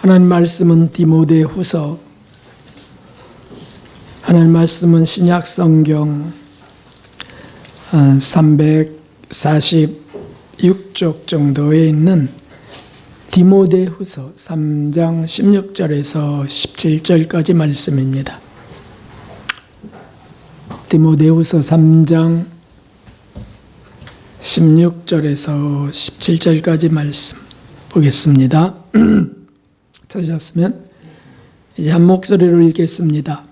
하나님 말씀은 디모데후서, 하나님 말씀은 신약 성경 346쪽 정도에 있는 디모데후서 3장 16절에서 17절까지 말씀입니다. 디모데후서 3장 16절에서 17절까지 말씀 보겠습니다. 찾으셨으면 이제 한 목소리로 읽겠습니다.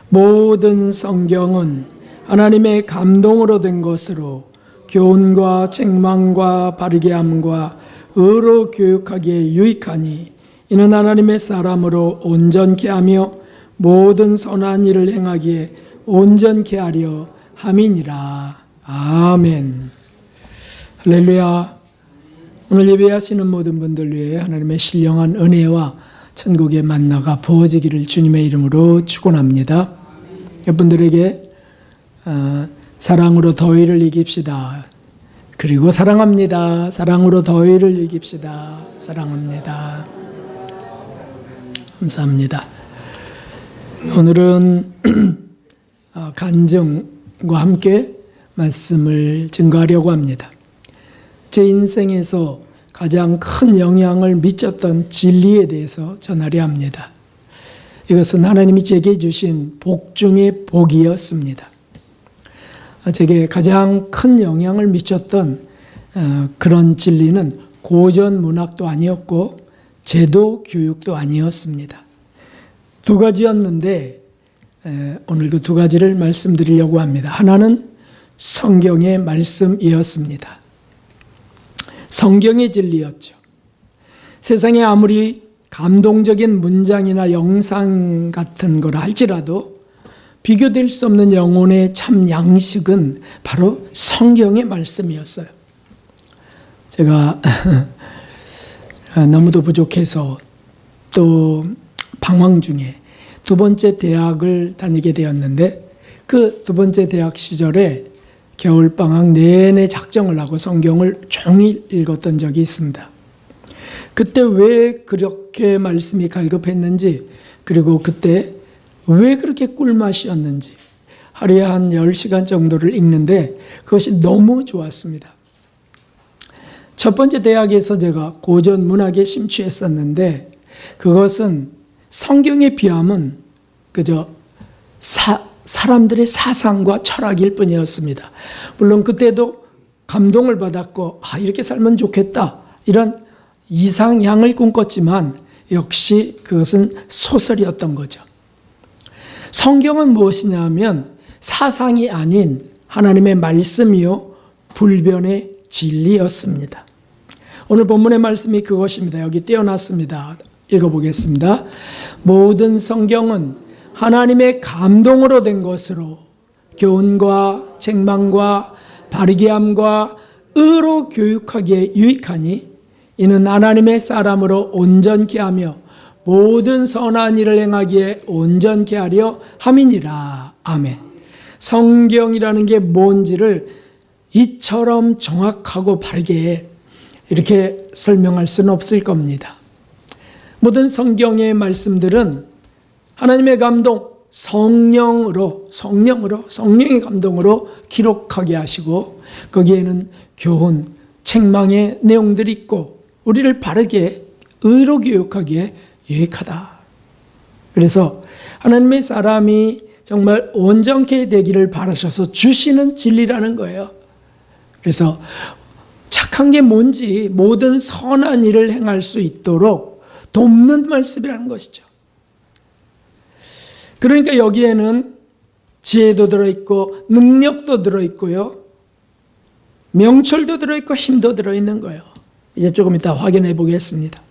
모든 성경은 하나님의 감동으로 된 것으로 교훈과 책망과 바르게 함과 의로 교육하기에 유익하니 이는 하나님의 사람으로 온전케 하며 모든 선한 일을 행하기에 온전케 하려 함이니라. 아멘. 할렐루야. 오늘 예배하시는 모든 분들 위해 하나님의 신령한 은혜와 천국의 만나가 부어지기를 주님의 이름으로 축원합니다. 여러분들에게 사랑으로 더위를 이깁시다. 그리고 사랑합니다. 사랑으로 더위를 이깁시다. 사랑합니다. 감사합니다. 오늘은 간증과 함께 말씀을 증거하려고 합니다. 제 인생에서 가장 큰 영향을 미쳤던 진리에 대해서 전하려 합니다. 이것은 하나님이 제게 주신 복 중의 복이었습니다. 제게 가장 큰 영향을 미쳤던 그런 진리는 고전 문학도 아니었고 제도 교육도 아니었습니다. 두 가지였는데 오늘 그 두 가지를 말씀드리려고 합니다. 하나는 성경의 말씀이었습니다. 성경의 진리였죠. 세상에 아무리 감동적인 문장이나 영상 같은 거라 할지라도 비교될 수 없는 영혼의 참 양식은 바로 성경의 말씀이었어요. 제가 너무도 부족해서 또 방황 중에 두 번째 대학을 다니게 되었는데 그 두 번째 대학 시절에 겨울방학 내내 작정을 하고 성경을 종일 읽었던 적이 있습니다. 그때 왜 그렇게 말씀이 갈급했는지, 그리고 그때 왜 그렇게 꿀맛이었는지 하루에 한 10시간 정도를 읽는데 그것이 너무 좋았습니다. 첫 번째 대학에서 제가 고전 문학에 심취했었는데 그것은 성경에 비하면 그저 사람들의 사상과 철학일 뿐이었습니다. 물론 그때도 감동을 받았고 이렇게 살면 좋겠다 이런 이상향을 꿈꿨지만 역시 그것은 소설이었던 거죠. 성경은 무엇이냐면 사상이 아닌 하나님의 말씀이요 불변의 진리였습니다. 오늘 본문의 말씀이 그것입니다. 여기 띄어놨습니다. 읽어보겠습니다. 모든 성경은 하나님의 감동으로 된 것으로 교훈과 책망과 바르게 함과 의로 교육하기에 유익하니 이는 하나님의 사람으로 온전케 하며 모든 선한 일을 행하기에 온전케 하려 함이니라. 아멘. 성경이라는 게 뭔지를 이처럼 정확하고 바르게 이렇게 설명할 수는 없을 겁니다. 모든 성경의 말씀들은 하나님의 감동, 성령의 감동으로 기록하게 하시고 거기에는 교훈, 책망의 내용들이 있고 우리를 바르게 의로 교육하기에 유익하다. 그래서 하나님의 사람이 정말 온전케 되기를 바라셔서 주시는 진리라는 거예요. 그래서 착한 게 뭔지 모든 선한 일을 행할 수 있도록 돕는 말씀이라는 것이죠. 그러니까 여기에는 지혜도 들어있고 능력도 들어있고요. 명철도 들어있고 힘도 들어있는 거예요. 이제 조금 이따 확인해 보겠습니다.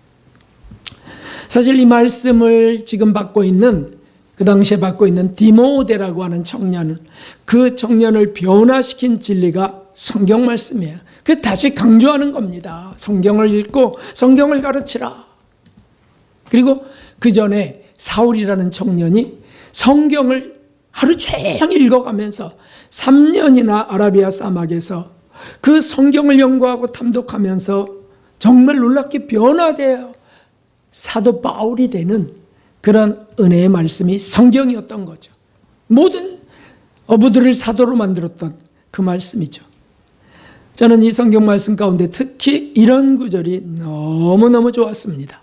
사실 이 말씀을 지금 받고 있는 그 당시에 받고 있는 디모데라고 하는 청년은 그 청년을 변화시킨 진리가 성경 말씀이에요. 그래서 다시 강조하는 겁니다. 성경을 읽고 성경을 가르치라. 그리고 그 전에 사울이라는 청년이 성경을 하루 종일 읽어가면서 3년이나 아라비아 사막에서 그 성경을 연구하고 탐독하면서 정말 놀랍게 변화돼요. 사도 바울이 되는 그런 은혜의 말씀이 성경이었던 거죠. 모든 어부들을 사도로 만들었던 그 말씀이죠. 저는 이 성경 말씀 가운데 특히 이런 구절이 너무너무 좋았습니다.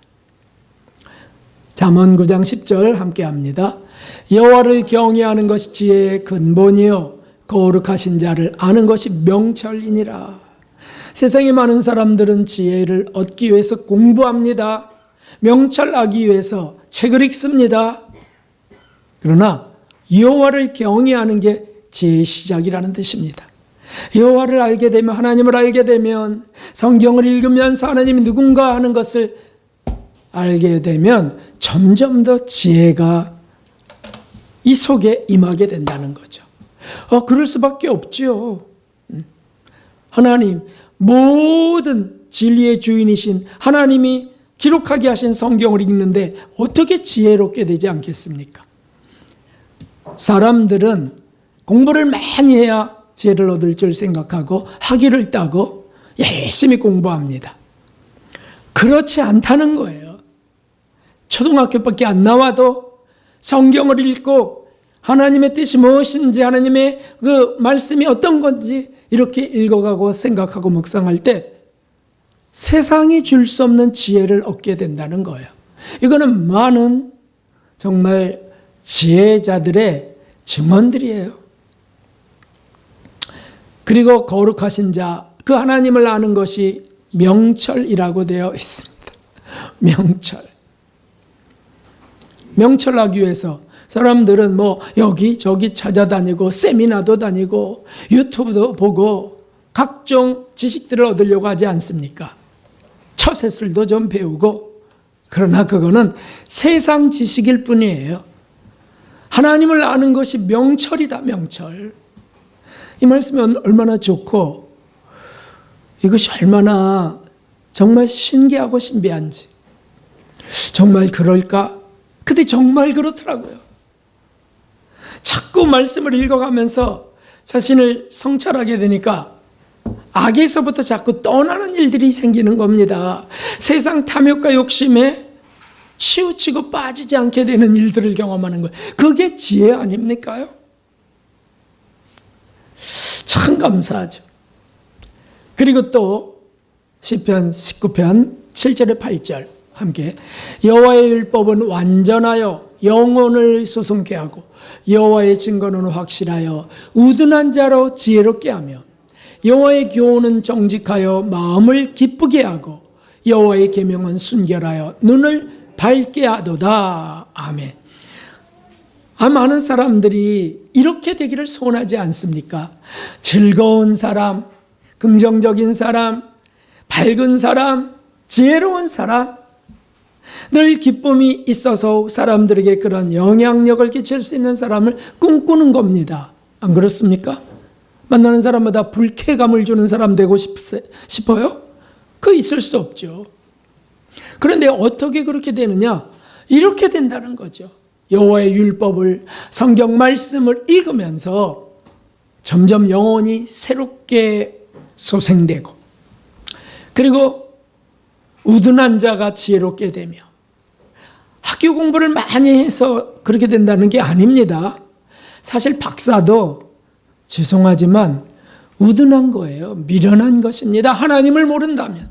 잠언 9장 10절 함께 합니다. 여호와를 경외하는 것이 지혜의 근본이요 거룩하신 자를 아는 것이 명철이니라. 세상에 많은 사람들은 지혜를 얻기 위해서 공부합니다. 명철하기 위해서 책을 읽습니다. 그러나 여호와를 경외하는 게 지혜의 시작이라는 뜻입니다. 여호와를 알게 되면, 하나님을 알게 되면, 성경을 읽으면서 하나님이 누군가 하는 것을 알게 되면 점점 더 지혜가 이 속에 임하게 된다는 거죠. 그럴 수밖에 없죠. 하나님, 모든 진리의 주인이신 하나님이 기록하게 하신 성경을 읽는데 어떻게 지혜롭게 되지 않겠습니까? 사람들은 공부를 많이 해야 지혜를 얻을 줄 생각하고 학위를 따고 열심히 공부합니다. 그렇지 않다는 거예요. 초등학교밖에 안 나와도 성경을 읽고 하나님의 뜻이 무엇인지, 하나님의 그 말씀이 어떤 건지 이렇게 읽어가고 생각하고 묵상할 때 세상이 줄 수 없는 지혜를 얻게 된다는 거예요. 이거는 많은 정말 지혜자들의 증언들이에요. 그리고 거룩하신 자, 그 하나님을 아는 것이 명철이라고 되어 있습니다. 명철. 명철하기 위해서 사람들은 뭐 여기저기 찾아다니고 세미나도 다니고 유튜브도 보고 각종 지식들을 얻으려고 하지 않습니까? 처세술도 좀 배우고. 그러나 그거는 세상 지식일 뿐이에요. 하나님을 아는 것이 명철이다, 명철. 이 말씀이 얼마나 좋고 이것이 얼마나 정말 신기하고 신비한지. 정말 그럴까? 근데 정말 그렇더라고요. 자꾸 말씀을 읽어가면서 자신을 성찰하게 되니까 악에서부터 자꾸 떠나는 일들이 생기는 겁니다. 세상 탐욕과 욕심에 치우치고 빠지지 않게 되는 일들을 경험하는 거예요. 그게 지혜 아닙니까요? 참 감사하죠. 그리고 또 시편 19편 7절에 8절 함께 여호와의 율법은 완전하여 영혼을 소송케 하고 여호와의 증거는 확실하여 우둔한 자로 지혜롭게 하며 여호와의 교훈은 정직하여 마음을 기쁘게 하고 여호와의 계명은 순결하여 눈을 밝게 하도다. 아멘. 많은 사람들이 이렇게 되기를 소원하지 않습니까? 즐거운 사람, 긍정적인 사람, 밝은 사람, 지혜로운 사람, 늘 기쁨이 있어서 사람들에게 그런 영향력을 끼칠 수 있는 사람을 꿈꾸는 겁니다. 안 그렇습니까? 만나는 사람마다 불쾌감을 주는 사람 되고 싶어요? 그거 있을 수 없죠. 그런데 어떻게 그렇게 되느냐? 이렇게 된다는 거죠. 여호와의 율법을, 성경 말씀을 읽으면서 점점 영혼이 새롭게 소생되고, 그리고 우둔한 자가 지혜롭게 되며, 학교 공부를 많이 해서 그렇게 된다는 게 아닙니다. 사실 박사도 죄송하지만 우둔한 거예요. 미련한 것입니다. 하나님을 모른다면.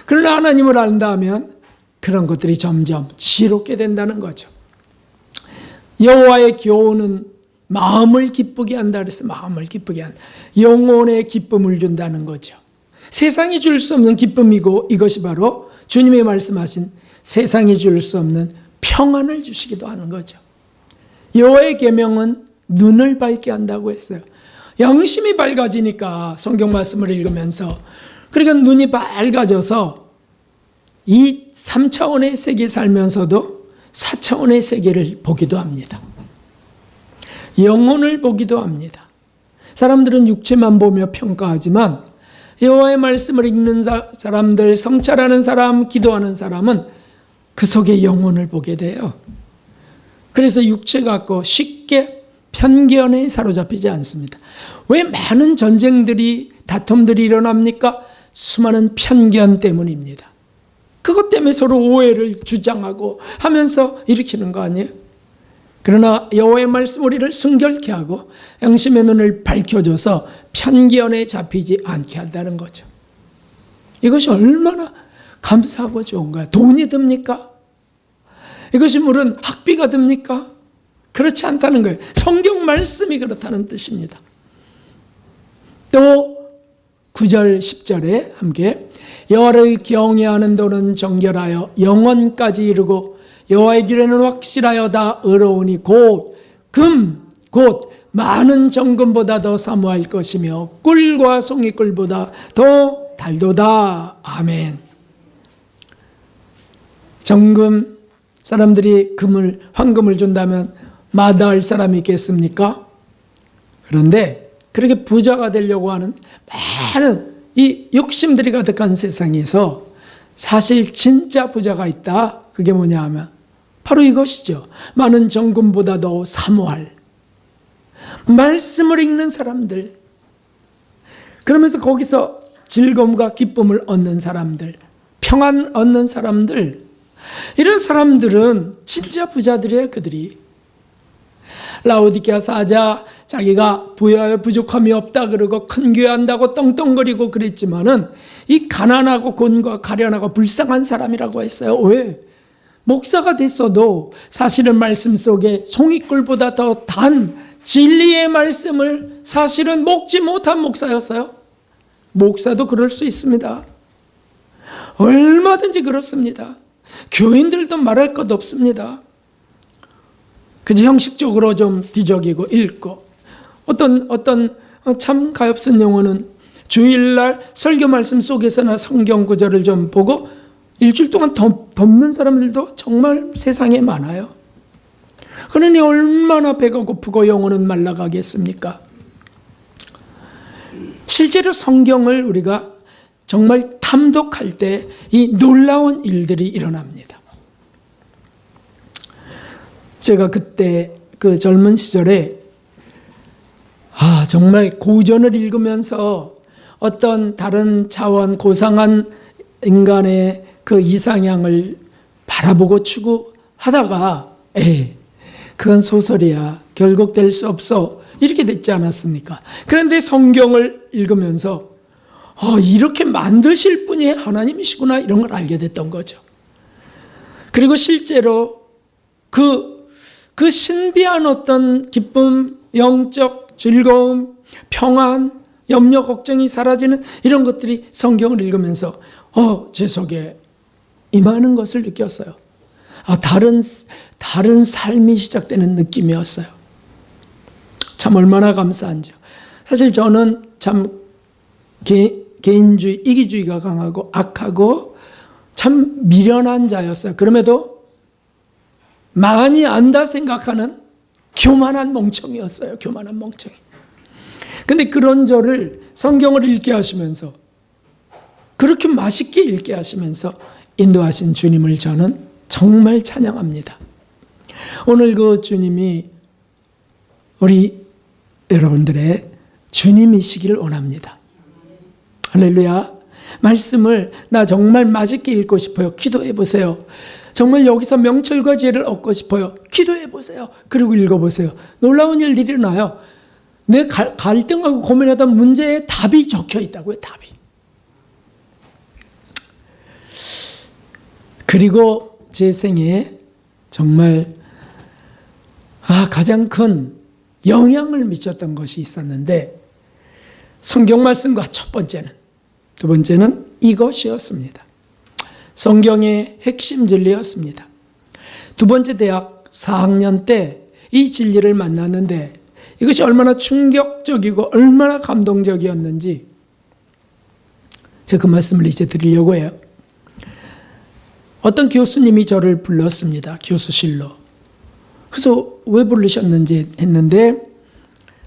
그러나 하나님을 안다면 그런 것들이 점점 지혜롭게 된다는 거죠. 여호와의 교훈은 마음을 기쁘게 한다 그래서 마음을 기쁘게 한다. 영혼의 기쁨을 준다는 거죠. 세상이 줄 수 없는 기쁨이고 이것이 바로 주님의 말씀하신 세상이 줄 수 없는 평안을 주시기도 하는 거죠. 여호와의 계명은 눈을 밝게 한다고 했어요. 영심이 밝아지니까 성경 말씀을 읽으면서, 그러니까 눈이 밝아져서 이 3차원의 세계 살면서도 4차원의 세계를 보기도 합니다. 영혼을 보기도 합니다. 사람들은 육체만 보며 평가하지만 여호와의 말씀을 읽는 사람들, 성찰하는 사람, 기도하는 사람은 그 속에 영혼을 보게 돼요. 그래서 육체 갖고 쉽게 편견에 사로잡히지 않습니다. 왜 많은 전쟁들이, 다툼들이 일어납니까? 수많은 편견 때문입니다. 그것 때문에 서로 오해를 주장하고 하면서 일으키는 거 아니에요? 그러나 여호와의 말씀 우리를 순결케 하고 양심의 눈을 밝혀줘서 편견에 잡히지 않게 한다는 거죠. 이것이 얼마나 감사하고 좋은가요? 돈이 듭니까? 이것이 물은 학비가 듭니까? 그렇지 않다는 거예요. 성경 말씀이 그렇다는 뜻입니다. 또 9절 10절에 함께 여호와를 경외하는 도는 정결하여 영원까지 이르고 여호와의 길에는 확실하여 다 의로우니 곧 많은 정금보다 더 사모할 것이며 꿀과 송이꿀보다 더 달도다. 아멘. 정금, 사람들이 황금을 준다면 마다할 사람이 있겠습니까? 그런데 그렇게 부자가 되려고 하는 많은 이 욕심들이 가득한 세상에서 사실 진짜 부자가 있다. 그게 뭐냐 하면 바로 이것이죠. 많은 정금보다 더 사모할 말씀을 읽는 사람들, 그러면서 거기서 즐거움과 기쁨을 얻는 사람들, 평안 얻는 사람들, 이런 사람들은 진짜 부자들이에요. 그들이 라오디게아 사자 자기가 부여하여 부족함이 없다 그러고 큰 교회 한다고 떵떵거리고 그랬지만은 이 가난하고 곤과 가련하고 불쌍한 사람이라고 했어요. 왜? 목사가 됐어도 사실은 말씀 속에 송이꿀보다 더 단 진리의 말씀을 사실은 먹지 못한 목사였어요. 목사도 그럴 수 있습니다. 얼마든지 그렇습니다. 교인들도 말할 것 없습니다. 그저 형식적으로 좀 뒤적이고 읽고 어떤 참 가엾은 용어는 주일날 설교 말씀 속에서나 성경 구절을 좀 보고 일주일 동안 덮는 사람들도 정말 세상에 많아요. 그러니 얼마나 배가 고프고 영혼은 말라가겠습니까? 실제로 성경을 우리가 정말 탐독할 때 이 놀라운 일들이 일어납니다. 제가 그때 그 젊은 시절에 정말 고전을 읽으면서 어떤 다른 차원 고상한 인간의 그 이상향을 바라보고 추구하다가 그건 소설이야. 결국 될 수 없어. 이렇게 됐지 않았습니까? 그런데 성경을 읽으면서 이렇게 만드실 분이 하나님이시구나 이런 걸 알게 됐던 거죠. 그리고 실제로 그 신비한 어떤 기쁨, 영적 즐거움, 평안, 염려, 걱정이 사라지는 이런 것들이 성경을 읽으면서 제 속에 임하는 것을 느꼈어요. 다른 삶이 시작되는 느낌이었어요. 참 얼마나 감사한지요. 사실 저는 참 개인주의, 이기주의가 강하고 악하고 참 미련한 자였어요. 그럼에도 많이 안다 생각하는 교만한 멍청이였어요. 교만한 멍청이. 근데 그런 저를 성경을 읽게 하시면서 그렇게 맛있게 읽게 하시면서 인도하신 주님을 저는 정말 찬양합니다. 오늘 그 주님이 우리 여러분들의 주님이시기를 원합니다. 할렐루야. 말씀을 나 정말 맛있게 읽고 싶어요. 기도해 보세요. 정말 여기서 명철과 지혜를 얻고 싶어요. 기도해 보세요. 그리고 읽어보세요. 놀라운 일들이 일어나요. 내 갈등하고 고민하던 문제에 답이 적혀 있다고요. 답이. 그리고 제 생에 정말 가장 큰 영향을 미쳤던 것이 있었는데 성경 말씀과 첫 번째는, 두 번째는 이것이었습니다. 성경의 핵심 진리였습니다. 두 번째 대학 4학년 때 이 진리를 만났는데 이것이 얼마나 충격적이고 얼마나 감동적이었는지 제가 그 말씀을 이제 드리려고 해요. 어떤 교수님이 저를 불렀습니다. 교수실로. 그래서 왜 부르셨는지 했는데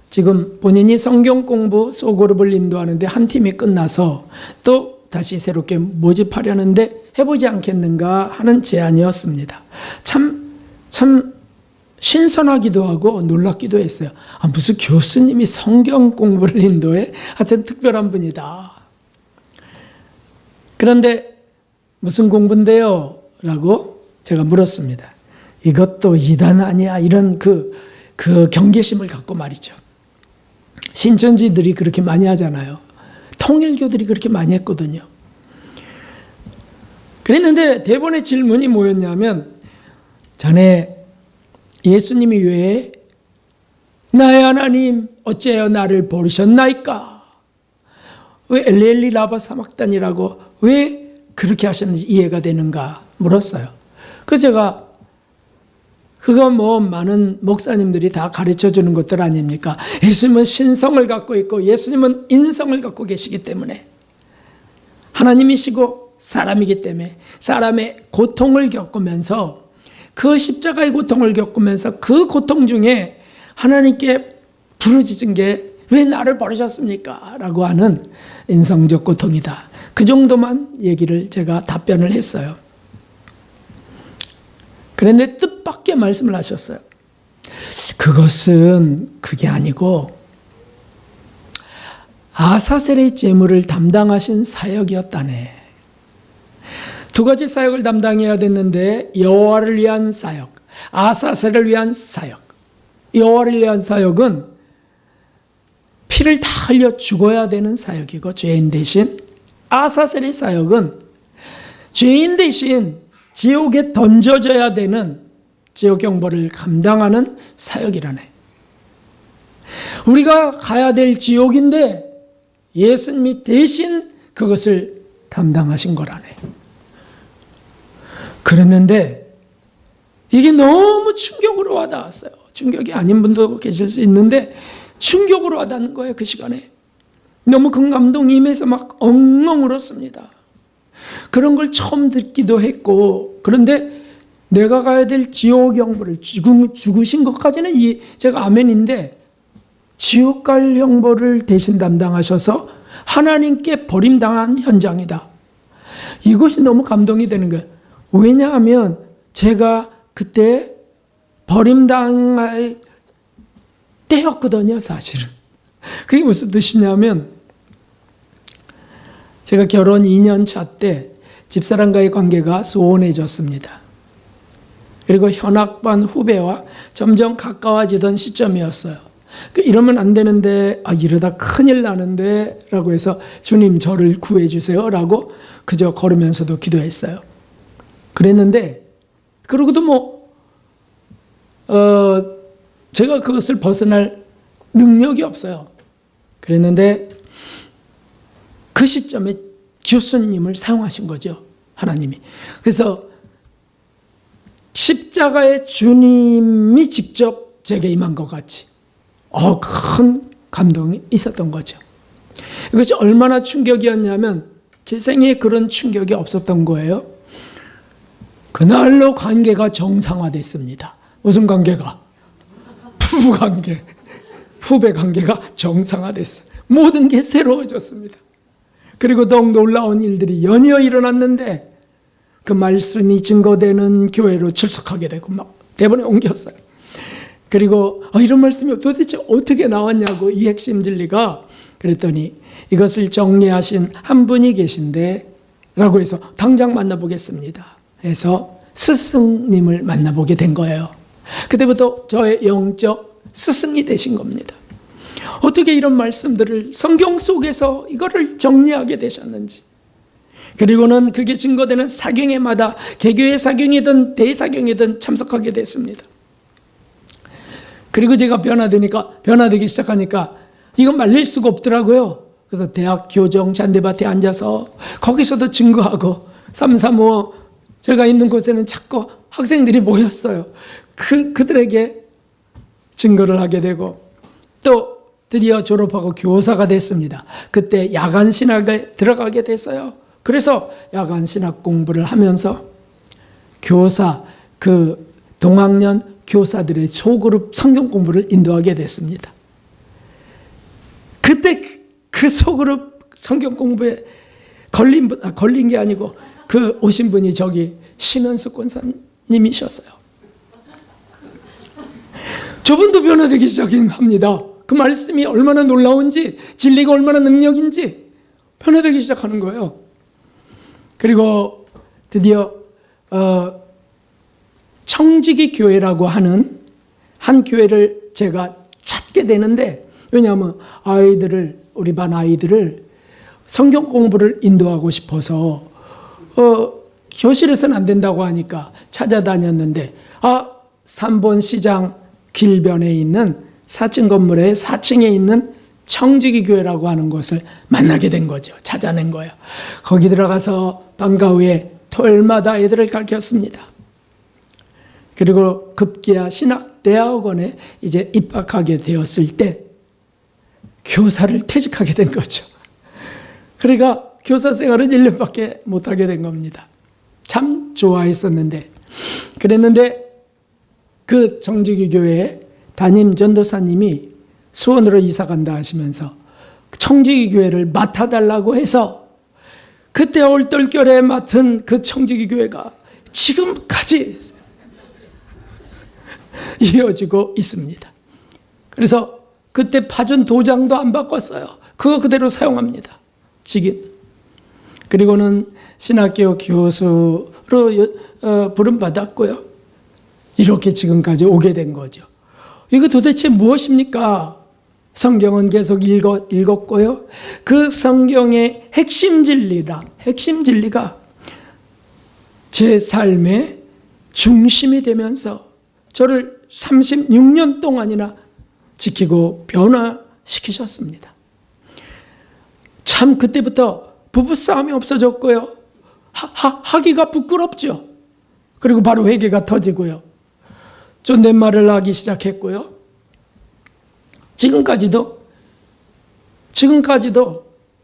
지금 본인이 성경 공부 소그룹을 인도하는데 한 팀이 끝나서 또 다시 새롭게 모집하려는데 해보지 않겠는가 하는 제안이었습니다. 참 신선하기도 하고 놀랍기도 했어요. 무슨 교수님이 성경 공부를 인도해? 하여튼 특별한 분이다. 그런데 무슨 공부인데요? 라고 제가 물었습니다. 이것도 이단 아니야? 이런 그 경계심을 갖고 말이죠. 신천지들이 그렇게 많이 하잖아요. 통일교들이 그렇게 많이 했거든요. 그랬는데 대본의 질문이 뭐였냐면, 자네 예수님이 외에 나의 하나님 어째요 나를 버리셨나이까? 왜 엘리엘리 라바 사막단이라고 왜 그렇게 하셨는지 이해가 되는가 물었어요. 그래서 제가 그거 뭐 많은 목사님들이 다 가르쳐 주는 것들 아닙니까? 예수님은 신성을 갖고 있고 예수님은 인성을 갖고 계시기 때문에, 하나님이시고 사람이기 때문에 사람의 고통을 겪으면서, 그 십자가의 고통을 겪으면서 그 고통 중에 하나님께 부르짖은 게 왜 나를 버리셨습니까? 라고 하는 인성적 고통이다. 그 정도만 얘기를 제가 답변을 했어요. 그런데 뜻밖의 말씀을 하셨어요. 그것은 그게 아니고 아사셀의 재물을 담당하신 사역이었다네. 두 가지 사역을 담당해야 됐는데, 여호와를 위한 사역, 아사셀을 위한 사역. 여호와를 위한 사역은 피를 다 흘려 죽어야 되는 사역이고, 죄인 대신 아사셀의 사역은 죄인 대신 지옥에 던져져야 되는 지옥 경보를 감당하는 사역이라네. 우리가 가야 될 지옥인데 예수님이 대신 그것을 담당하신 거라네. 그랬는데 이게 너무 충격으로 와닿았어요. 충격이 아닌 분도 계실 수 있는데 충격으로 와닿는 거예요. 그 시간에 너무 그 감동이 임해서 막 엉엉 울었습니다. 그런 걸 처음 듣기도 했고, 그런데 내가 가야 될 지옥 형벌을 죽으신 것까지는 제가 아멘인데, 지옥 갈 형벌을 대신 담당하셔서 하나님께 버림당한 현장이다. 이것이 너무 감동이 되는 거예요. 왜냐하면 제가 그때 버림당할 때였거든요, 사실은. 그게 무슨 뜻이냐면, 제가 결혼 2년 차 때 집사람과의 관계가 소원해졌습니다. 그리고 현악반 후배와 점점 가까워지던 시점이었어요. 이러면 안 되는데, 이러다 큰일 나는데 라고 해서 주님 저를 구해주세요 라고 그저 걸으면서도 기도했어요. 그랬는데, 그러고도 제가 그것을 벗어날 능력이 없어요. 그랬는데 그 시점에 교수님을 사용하신 거죠, 하나님이. 그래서 십자가의 주님이 직접 제게 임한 것 같이 큰 감동이 있었던 거죠. 이것이 얼마나 충격이었냐면, 제 생에 그런 충격이 없었던 거예요. 그날로 관계가 정상화됐습니다. 무슨 관계가? 부부 관계, 후배 관계가 정상화됐어요. 모든 게 새로워졌습니다. 그리고 더욱 놀라운 일들이 연이어 일어났는데, 그 말씀이 증거되는 교회로 출석하게 되고 막 대본에 옮겼어요. 그리고 이런 말씀이 도대체 어떻게 나왔냐고, 이 핵심 진리가. 그랬더니 이것을 정리하신 한 분이 계신데 라고 해서 당장 만나보겠습니다 해서 스승님을 만나보게 된 거예요. 그때부터 저의 영적 스승이 되신 겁니다. 어떻게 이런 말씀들을 성경 속에서 이거를 정리하게 되셨는지. 그리고는 그게 증거되는 사경회마다 개교회 사경이든 대사경이든 참석하게 됐습니다. 그리고 제가 변화되기 시작하니까 이건 말릴 수가 없더라고요. 그래서 대학 교정 잔디밭에 앉아서 거기서도 증거하고 335 제가 있는 곳에는 자꾸 학생들이 모였어요. 그들에게 증거를 하게 되고, 또 드디어 졸업하고 교사가 됐습니다. 그때 야간 신학에 들어가게 됐어요. 그래서 야간 신학 공부를 하면서 교사, 그 동학년 교사들의 소그룹 성경 공부를 인도하게 됐습니다. 그때 그 소그룹 성경 공부에 걸린 게 아니고 그 오신 분이 저기 심현숙 권사님이셨어요. 저분도 변화되기 시작합니다. 그 말씀이 얼마나 놀라운지, 진리가 얼마나 능력인지 변화되기 시작하는 거예요. 그리고 드디어 청지기 교회라고 하는 한 교회를 제가 찾게 되는데, 왜냐하면 우리 반 아이들을 성경 공부를 인도하고 싶어서 교실에서는 안 된다고 하니까 찾아다녔는데 3번 시장 길변에 있는 4층 건물의 4층에 있는 청지기 교회라고 하는 곳을 만나게 된 거죠. 찾아낸 거예요. 거기 들어가서 방과 후에 토요일마다 애들을 가르쳤습니다. 그리고 급기야 신학대학원에 이제 입학하게 되었을 때 교사를 퇴직하게 된 거죠. 그러니까 교사 생활은 1년밖에 못하게 된 겁니다. 참 좋아했었는데, 그랬는데 그 청지기 교회에 담임 전도사님이 수원으로 이사 간다 하시면서 청지기 교회를 맡아달라고 해서 그때 얼떨결에 맡은 그 청지기 교회가 지금까지 이어지고 있습니다. 그래서 그때 파준 도장도 안 바꿨어요. 그거 그대로 사용합니다. 직인. 그리고는 신학교 교수로 부름받았고요. 이렇게 지금까지 오게 된 거죠. 이거 도대체 무엇입니까? 성경은 계속 읽었고요. 그 성경의 핵심 진리가 제 삶의 중심이 되면서 저를 36년 동안이나 지키고 변화시키셨습니다. 참 그때부터 부부싸움이 없어졌고요. 하기가 부끄럽죠. 그리고 바로 회개가 터지고요. 존댓말을 하기 시작했고요. 지금까지도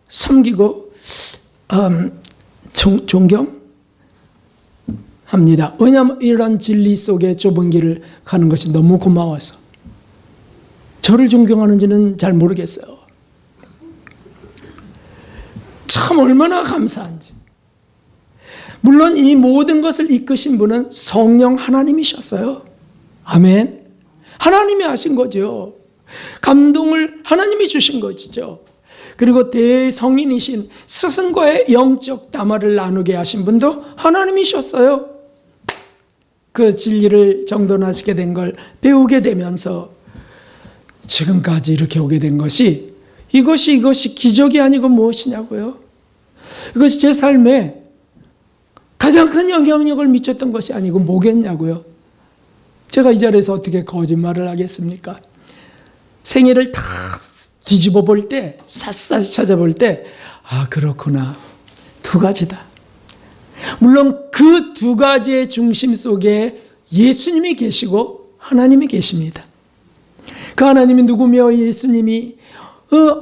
섬기고 존경합니다. 왜냐하면 이런 진리 속에 좁은 길을 가는 것이 너무 고마워서. 저를 존경하는지는 잘 모르겠어요. 참 얼마나 감사한지. 물론 이 모든 것을 이끄신 분은 성령 하나님이셨어요. 아멘. 하나님이 하신 거죠. 감동을 하나님이 주신 것이죠. 그리고 대성인이신 스승과의 영적 담화를 나누게 하신 분도 하나님이셨어요. 그 진리를 정돈하시게 된 걸 배우게 되면서 지금까지 이렇게 오게 된 것이 이것이 기적이 아니고 무엇이냐고요. 이것이 제 삶에 가장 큰 영향력을 미쳤던 것이 아니고 뭐겠냐고요. 제가 이 자리에서 어떻게 거짓말을 하겠습니까? 생애를 다 뒤집어 볼 때, 샅샅이 찾아볼 때, 그렇구나. 두 가지다. 물론 그 두 가지의 중심 속에 예수님이 계시고 하나님이 계십니다. 그 하나님이 누구며 예수님이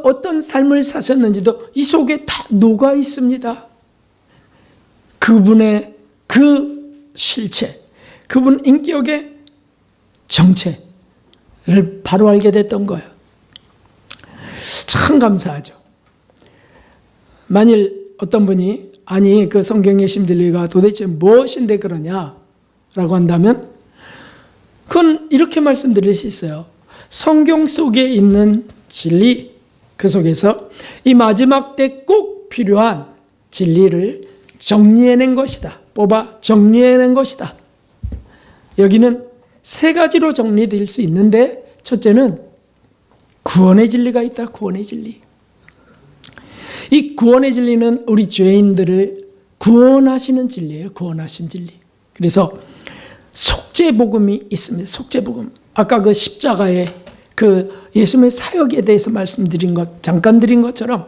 어떤 삶을 사셨는지도 이 속에 다 녹아 있습니다. 그분의 그 실체, 그분 인격의 정체를 바로 알게 됐던 거예요. 참 감사하죠. 만일 어떤 분이 그 성경의 심진리가 도대체 무엇인데 그러냐라고 한다면 그건 이렇게 말씀드릴 수 있어요. 성경 속에 있는 진리, 그 속에서 이 마지막 때 꼭 필요한 진리를 정리해낸 것이다. 뽑아 정리해낸 것이다. 여기는 세 가지로 정리될 수 있는데, 첫째는 구원의 진리가 있다. 구원의 진리. 이 구원의 진리는 우리 죄인들을 구원하시는 진리예요. 구원하신 진리. 그래서 속죄복음이 있습니다. 속죄복음. 아까 그 십자가의 그 예수님의 사역에 대해서 말씀드린 것, 잠깐 드린 것처럼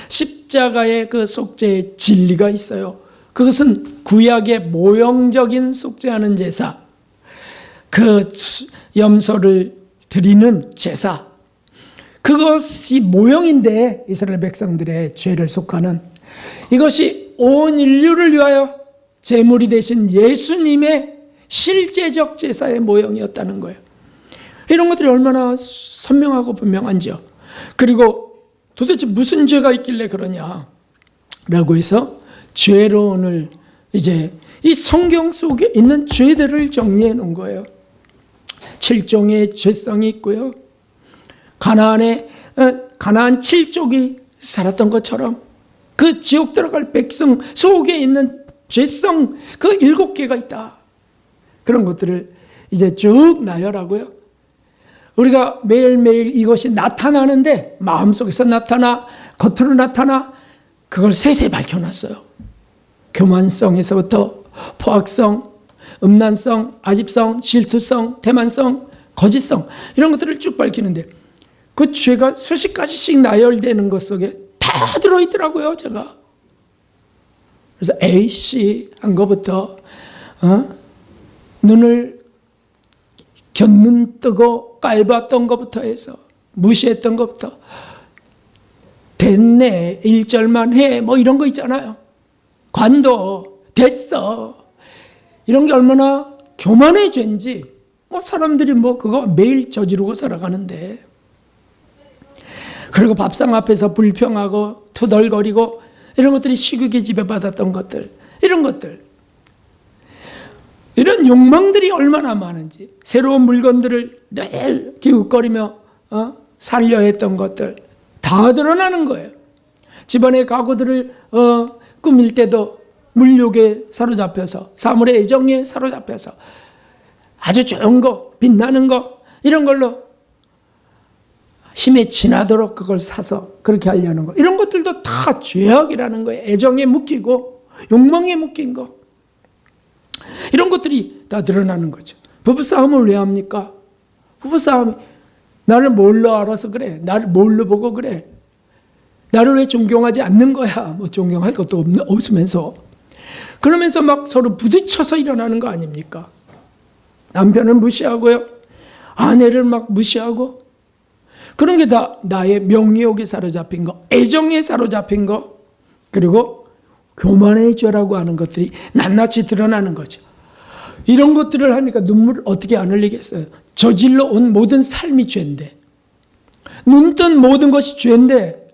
십자가의 그 속죄의 진리가 있어요. 그것은 구약의 모형적인 속죄하는 제사, 그 염소를 드리는 제사, 그것이 모형인데 이스라엘 백성들의 죄를 속하는, 이것이 온 인류를 위하여 제물이 되신 예수님의 실제적 제사의 모형이었다는 거예요. 이런 것들이 얼마나 선명하고 분명한지요. 그리고 도대체 무슨 죄가 있길래 그러냐라고 해서 죄론을 이제 이 성경 속에 있는 죄들을 정리해 놓은 거예요. 7종의 죄성이 있고요. 가나안 7족이 살았던 것처럼 그 지옥 들어갈 백성 속에 있는 죄성 그 7개가 있다. 그런 것들을 이제 쭉 나열하고요. 우리가 매일매일 이것이 나타나는데 마음속에서 나타나 겉으로 나타나 그걸 세세히 밝혀놨어요. 교만성에서부터 포악성, 음란성, 아집성, 질투성, 태만성, 거짓성 이런 것들을 쭉 밝히는데 그 죄가 수십 가지씩 나열되는 것 속에 다 들어있더라고요. 제가. 그래서 A씨 한 것부터 눈을 곁눈 뜨고 깔봤던 것부터 해서 무시했던 것부터 됐네, 1절만 해, 뭐 이런 거 있잖아요. 관도, 됐어. 이런 게 얼마나 교만의 죄인지, 뭐 사람들이 뭐 그거 매일 저지르고 살아가는데. 그리고 밥상 앞에서 불평하고 투덜거리고 이런 것들이 시국에 지배받았던 것들, 이런 것들. 이런 욕망들이 얼마나 많은지, 새로운 물건들을 늘 기웃거리며 살려 했던 것들 다 드러나는 거예요. 집안의 가구들을 꾸밀 때도 물욕에 사로잡혀서, 사물의 애정에 사로잡혀서 아주 좋은 거, 빛나는 거 이런 걸로 힘에 지나도록 그걸 사서 그렇게 하려는 거, 이런 것들도 다 죄악이라는 거예요. 애정에 묶이고 욕망에 묶인 거, 이런 것들이 다 드러나는 거죠. 부부싸움을 왜 합니까? 부부싸움이 나를 뭘로 알아서 그래? 나를 뭘로 보고 그래? 나를 왜 존경하지 않는 거야? 뭐 존경할 것도 없으면서 그러면서 막 서로 부딪혀서 일어나는 거 아닙니까? 남편을 무시하고요, 아내를 막 무시하고, 그런 게 다 나의 명예욕에 사로잡힌 거, 애정에 사로잡힌 거, 그리고 교만의 죄라고 하는 것들이 낱낱이 드러나는 거죠. 이런 것들을 하니까 눈물을 어떻게 안 흘리겠어요? 저질러 온 모든 삶이 죄인데, 눈 뜬 모든 것이 죄인데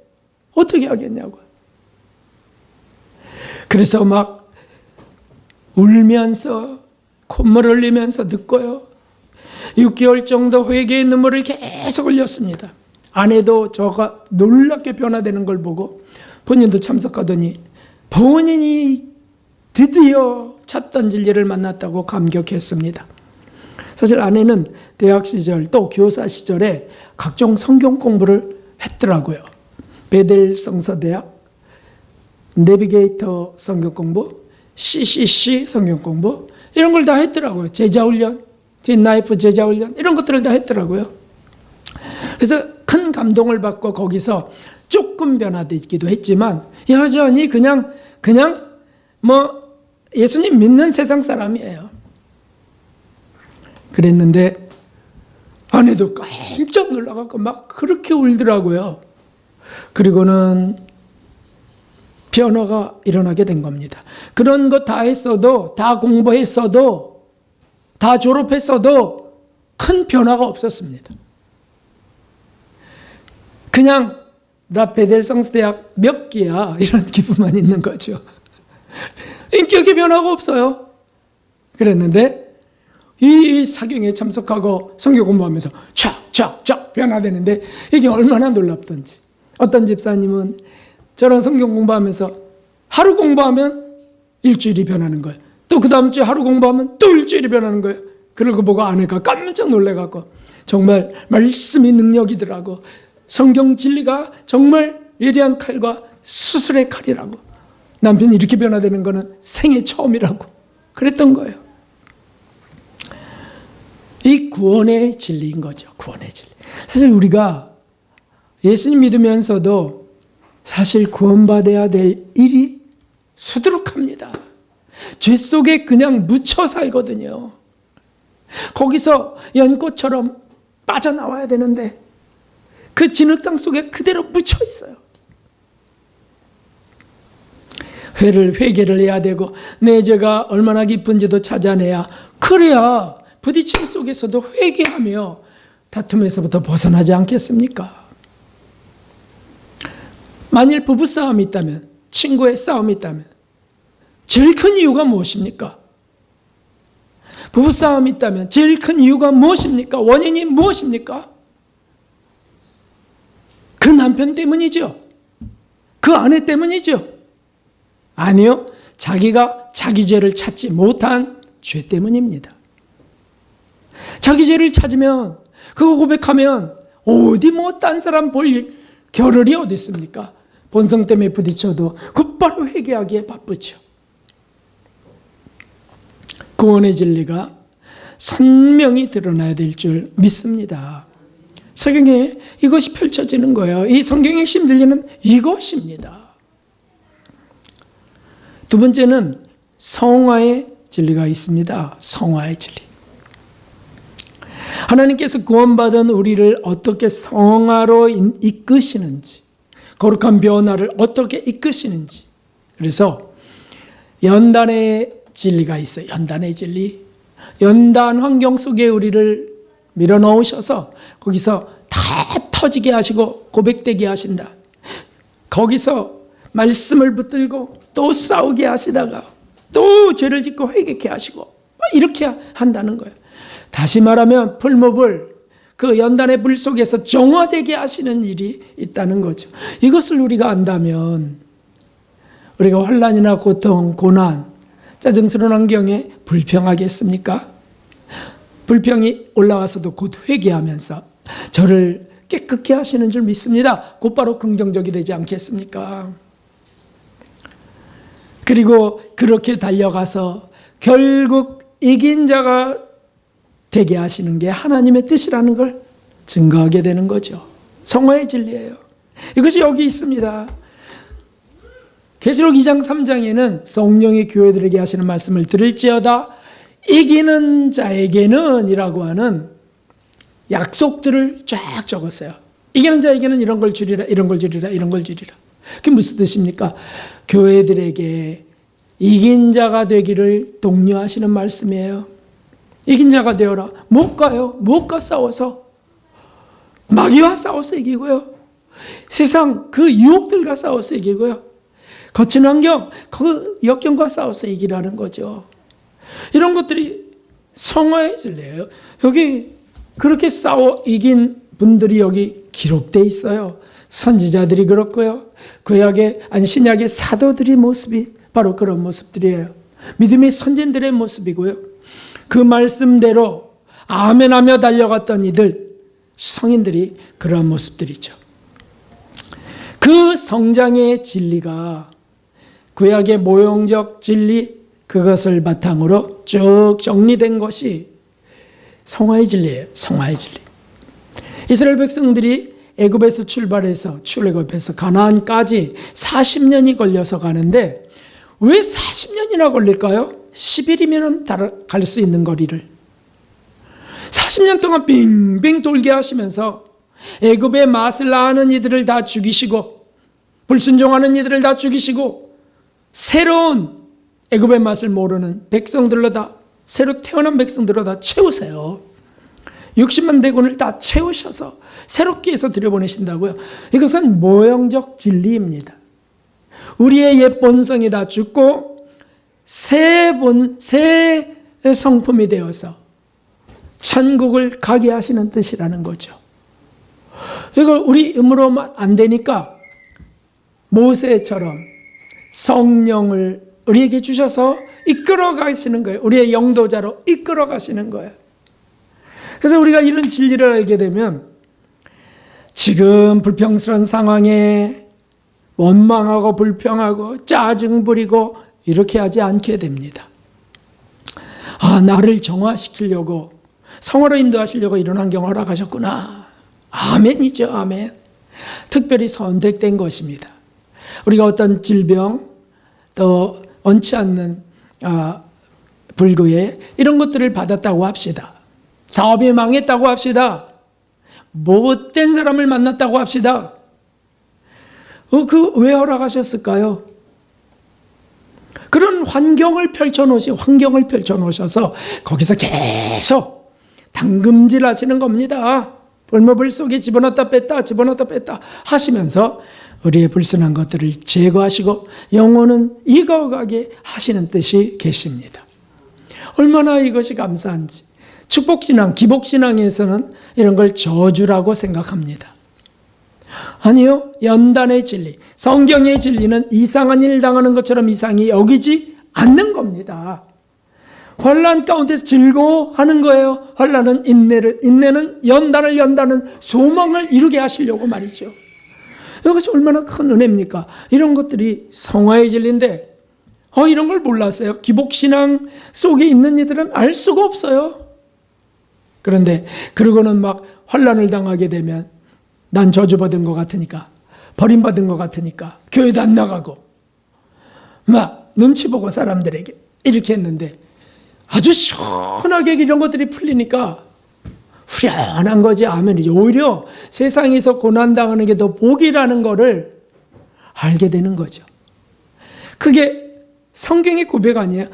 어떻게 하겠냐고요. 그래서 막 울면서 콧물 흘리면서 듣고요. 6개월 정도 회개의 눈물을 계속 흘렸습니다. 아내도 저가 놀랍게 변화되는 걸 보고 본인도 참석하더니 본인이 드디어 찾던 진리를 만났다고 감격했습니다. 사실 아내는 대학 시절 또 교사 시절에 각종 성경 공부를 했더라고요. 베델 성서대학, 내비게이터 성경 공부, CCC 성경 공부 이런 걸 다 했더라고요. 제자훈련, 진나이프 제자훈련 이런 것들을 다 했더라고요. 그래서 큰 감동을 받고 거기서 조금 변화되기도 했지만 여전히 그냥 뭐 예수님 믿는 세상 사람이에요. 그랬는데 아내도 깜짝 놀라갖고 막 그렇게 울더라고요. 그리고는 변화가 일어나게 된 겁니다. 그런 거 다 했어도, 다 공부했어도, 다 졸업했어도 큰 변화가 없었습니다. 그냥 나 베델 성서대학 몇 기야 이런 기분만 있는 거죠. 인격의 변화가 없어요. 그랬는데 이 사경에 참석하고 성경 공부하면서 촥촥촥 변화되는데 이게 얼마나 놀랍던지. 어떤 집사님은 저런 성경 공부하면서 하루 공부하면 일주일이 변하는 거예요. 또 그 다음 주에 하루 공부하면 또 일주일이 변하는 거예요. 그러고 보고 아내가 깜짝 놀래갖고 정말 말씀이 능력이더라고. 성경 진리가 정말 예리한 칼과 수술의 칼이라고. 남편이 이렇게 변화되는 거는 생애 처음이라고 그랬던 거예요. 이 구원의 진리인 거죠. 구원의 진리. 사실 우리가 예수님 믿으면서도 사실 구원받아야 될 일이 수두룩합니다. 죄 속에 그냥 묻혀 살거든요. 거기서 연꽃처럼 빠져나와야 되는데 그 진흙탕 속에 그대로 묻혀 있어요. 회개를 해야 되고 내 죄가 얼마나 깊은지도 찾아내야, 그래야 부딪힘 속에서도 회개하며 다툼에서부터 벗어나지 않겠습니까? 만일 부부싸움이 있다면, 친구의 싸움이 있다면 제일 큰 이유가 무엇입니까? 부부싸움이 있다면 제일 큰 이유가 무엇입니까? 원인이 무엇입니까? 그 남편 때문이죠. 그 아내 때문이죠. 아니요. 자기가 자기 죄를 찾지 못한 죄 때문입니다. 자기 죄를 찾으면, 그거 고백하면 어디 뭐 딴 사람 볼 겨를이 어디 있습니까? 본성 때문에 부딪혀도 곧바로 회개하기에 바쁘죠. 구원의 진리가 선명히 드러나야 될 줄 믿습니다. 성경에 이것이 펼쳐지는 거예요. 이 성경의 핵심 진리는 이것입니다. 두 번째는 성화의 진리가 있습니다. 성화의 진리. 하나님께서 구원받은 우리를 어떻게 성화로 이끄시는지, 거룩한 변화를 어떻게 이끄시는지. 그래서 연단의 진리가 있어요. 연단의 진리. 연단 환경 속에 우리를 밀어넣으셔서 거기서 다 터지게 하시고 고백되게 하신다. 거기서 말씀을 붙들고 또 싸우게 하시다가 또 죄를 짓고 회개케 하시고 이렇게 한다는 거예요. 다시 말하면 풀무불, 그 연단의 불 속에서 정화되게 하시는 일이 있다는 거죠. 이것을 우리가 안다면 우리가 환난이나 고통, 고난, 짜증스러운 환경에 불평하겠습니까? 불평이 올라와서도 곧 회개하면서 저를 깨끗게 하시는 줄 믿습니다. 곧바로 긍정적이 되지 않겠습니까? 그리고 그렇게 달려가서 결국 이긴 자가 되게 하시는 게 하나님의 뜻이라는 걸 증거하게 되는 거죠. 성화의 진리예요. 이것이 여기 있습니다. 계시록 2장 3장에는 성령이 교회들에게 하시는 말씀을 들을지어다 이기는 자에게는 이라고 하는 약속들을 쫙 적었어요. 이기는 자에게는 이런 걸 주리라, 이런 걸 주리라, 이런 걸 주리라. 그게 무슨 뜻입니까? 교회들에게 이긴 자가 되기를 독려하시는 말씀이에요. 이긴 자가 되어라. 못 가요. 못가 싸워서. 마귀와 싸워서 이기고요. 세상 그 유혹들과 싸워서 이기고요. 거친 환경, 그 역경과 싸워서 이기라는 거죠. 이런 것들이 성화의 진리예요. 여기 그렇게 싸워 이긴 분들이 여기 기록되어 있어요. 선지자들이 그렇고요. 구약의 신약의 사도들의 모습이 바로 그런 모습들이에요. 믿음의 선진들의 모습이고요. 그 말씀대로 아멘하며 달려갔던 이들, 성인들이 그런 모습들이죠. 그 성장의 진리가 구약의 모형적 진리, 그것을 바탕으로 쭉 정리된 것이 성화의 진리예요. 성화의 진리. 이스라엘 백성들이 애굽에서 출발해서 출애굽해서 가나안까지 40년이 걸려서 가는데 왜 40년이나 걸릴까요? 10일이면 갈 수 있는 거리를 40년 동안 빙빙 돌게 하시면서 애굽의 맛을 아는 이들을 다 죽이시고 불순종하는 이들을 다 죽이시고 새로운 애굽의 맛을 모르는 백성들로 다 새로 태어난 백성들로 다 채우세요. 60만 대군을 다 채우셔서 새롭게 해서 들여보내신다고요. 이것은 모형적 진리입니다. 우리의 옛 본성이 다 죽고 새 성품이 되어서 천국을 가게 하시는 뜻이라는 거죠. 이걸 우리 힘으로만 안 되니까 모세처럼 성령을 우리에게 주셔서 이끌어 가시는 거예요. 우리의 영도자로 이끌어 가시는 거예요. 그래서 우리가 이런 진리를 알게 되면 지금 불평스러운 상황에 원망하고 불평하고 짜증 부리고 이렇게 하지 않게 됩니다. 아, 나를 정화시키려고 성화로 인도하시려고 이런 환경을 허락하셨구나. 아멘이죠. 아멘. 특별히 선택된 것입니다. 우리가 어떤 질병 또 원치 않는 불구에 이런 것들을 받았다고 합시다. 사업이 망했다고 합시다. 못된 사람을 만났다고 합시다. 그 왜 허락하셨을까요? 그런 환경을 펼쳐놓으셔서 거기서 계속 당금질 하시는 겁니다. 벌모불 속에 집어넣었다 뺐다 하시면서 우리의 불순한 것들을 제거하시고 영혼은 익어가게 하시는 뜻이 계십니다. 얼마나 이것이 감사한지. 축복신앙, 기복신앙에서는 이런 걸 저주라고 생각합니다. 아니요. 연단의 진리, 성경의 진리는 이상한 일 당하는 것처럼 이상히 여기지 않는 겁니다. 환난 가운데서 즐거워하는 거예요. 환난은 인내는 연단을 소망을 이루게 하시려고 말이죠. 이것이 얼마나 큰 은혜입니까? 이런 것들이 성화의 진리인데 이런 걸 몰랐어요. 기복신앙 속에 있는 이들은 알 수가 없어요. 그런데 그러고는 막 환난을 당하게 되면 난 저주받은 것 같으니까, 버림받은 것 같으니까 교회도 안 나가고 막 눈치 보고 사람들에게 이렇게 했는데 아주 시원하게 이런 것들이 풀리니까 후련한 거지. 아멘이죠. 오히려 세상에서 고난당하는 게 더 복이라는 거를 알게 되는 거죠. 그게 성경의 고백 아니에요?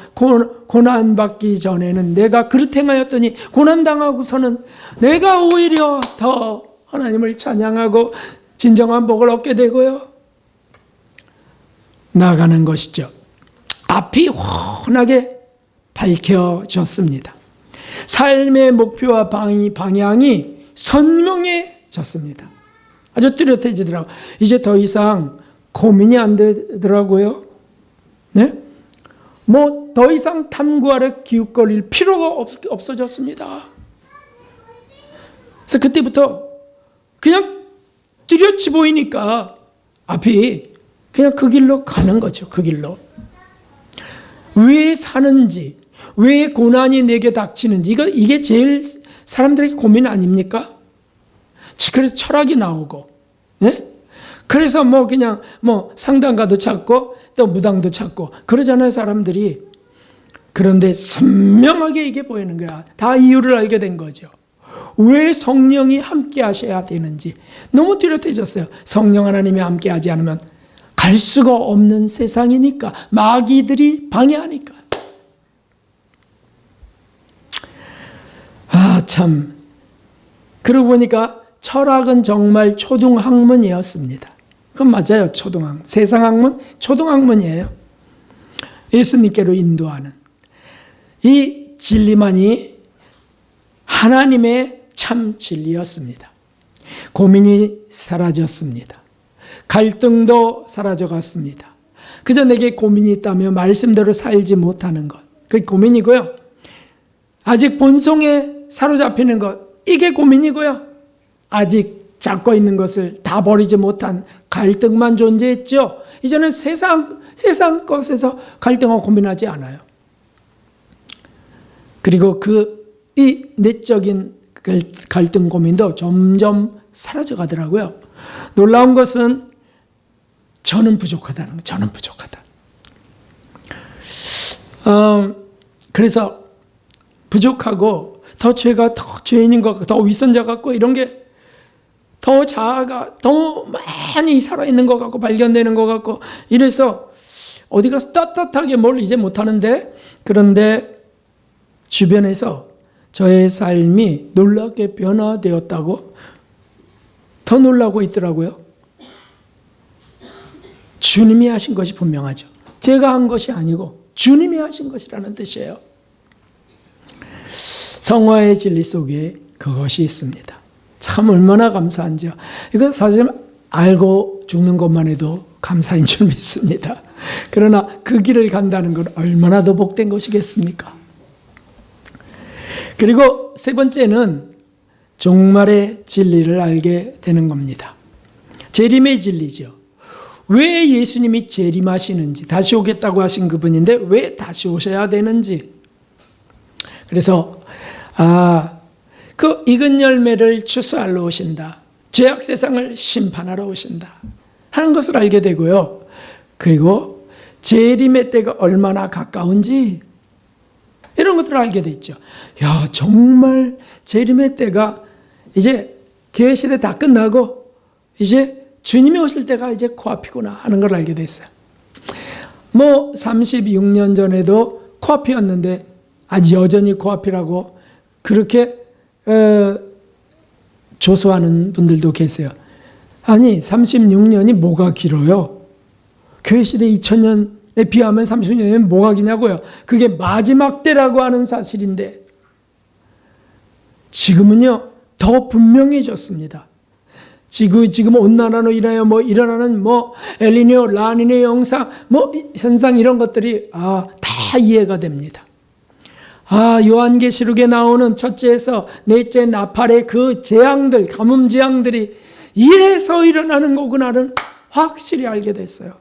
고난받기 전에는 내가 그릇 행하였더니 고난당하고서는 내가 오히려 더 하나님을 찬양하고 진정한 복을 얻게 되고요. 나아가는 것이죠. 앞이 훤하게 밝혀졌습니다. 삶의 목표와 방향이 선명해졌습니다. 아주 뚜렷해지더라고요. 이제 더 이상 고민이 안 되더라고요. 네? 뭐 더 이상 탐구하러 기웃거릴 필요가 없어졌습니다. 그래서 그때부터 그냥 뚜렷이 보이니까 앞이 그냥 그 길로 가는 거죠. 그 길로. 왜 사는지, 왜 고난이 내게 닥치는지, 이게 제일 사람들에게 고민 아닙니까? 그래서 철학이 나오고, 네? 그래서 그냥 상담가도 찾고 또 무당도 찾고 그러잖아요, 사람들이. 그런데 선명하게 이게 보이는 거야. 다 이유를 알게 된 거죠. 왜 성령이 함께 하셔야 되는지 너무 뚜렷해졌어요. 성령 하나님이 함께 하지 않으면 갈 수가 없는 세상이니까, 마귀들이 방해하니까. 참. 그러고 보니까 철학은 정말 초등학문이었습니다. 그건 맞아요. 초등학문. 세상학문, 초등학문이에요. 예수님께로 인도하는 이 진리만이 하나님의 참 진리였습니다. 고민이 사라졌습니다. 갈등도 사라져갔습니다. 그저 내게 고민이 있다면 말씀대로 살지 못하는 것, 그게 고민이고요. 아직 본성에 사로잡히는 것, 이게 고민이고요. 아직 잡고 있는 것을 다 버리지 못한 갈등만 존재했죠. 이제는 세상 것에서 갈등하고 고민하지 않아요. 그리고 이 내적인 갈등 고민도 점점 사라져 가더라고요. 놀라운 것은 저는 부족하다는 거예요. 저는 부족하다. 그래서 부족하고 더 죄가 더 죄인인 것 같고 더 위선자 같고 이런 게 더 자아가 더 많이 살아있는 것 같고 발견되는 것 같고 이래서 어디 가서 떳떳하게 뭘 이제 못하는데, 그런데 주변에서 저의 삶이 놀랍게 변화되었다고 더 놀라고 있더라고요. 주님이 하신 것이 분명하죠. 제가 한 것이 아니고 주님이 하신 것이라는 뜻이에요. 성화의 진리 속에 그것이 있습니다. 참 얼마나 감사한지요. 이거 사실 알고 죽는 것만 해도 감사인 줄 믿습니다. 그러나 그 길을 간다는 건 얼마나 더 복된 것이겠습니까? 그리고 세 번째는 종말의 진리를 알게 되는 겁니다. 재림의 진리죠. 왜 예수님이 재림하시는지, 다시 오겠다고 하신 그분인데 왜 다시 오셔야 되는지. 그래서 그 익은 열매를 추수하러 오신다. 죄악 세상을 심판하러 오신다 하는 것을 알게 되고요. 그리고 재림의 때가 얼마나 가까운지 이런 것들을 알게 됐죠. 야, 정말 재림의 때가 이제 교회 시대 다 끝나고 이제 주님이 오실 때가 이제 코앞이구나 하는 걸 알게 됐어요. 36년 전에도 코앞이었는데 아직 여전히 코앞이라고 그렇게 조소하는 분들도 계세요. 아니 36년이 뭐가 길어요? 교회 시대 2000년에 비하면 36년이면 뭐가 기냐고요. 그게 마지막 때라고 하는 사실인데 지금은요 더 분명해졌습니다. 지금 온난화로 인하여 일어나는 엘니뇨, 라니뇨 영상, 현상 이런 것들이 다 이해가 됩니다. 요한계시록에 나오는 첫째에서 넷째 나팔의 그 재앙들, 가뭄 재앙들이 이래서 일어나는 거구나를 확실히 알게 됐어요.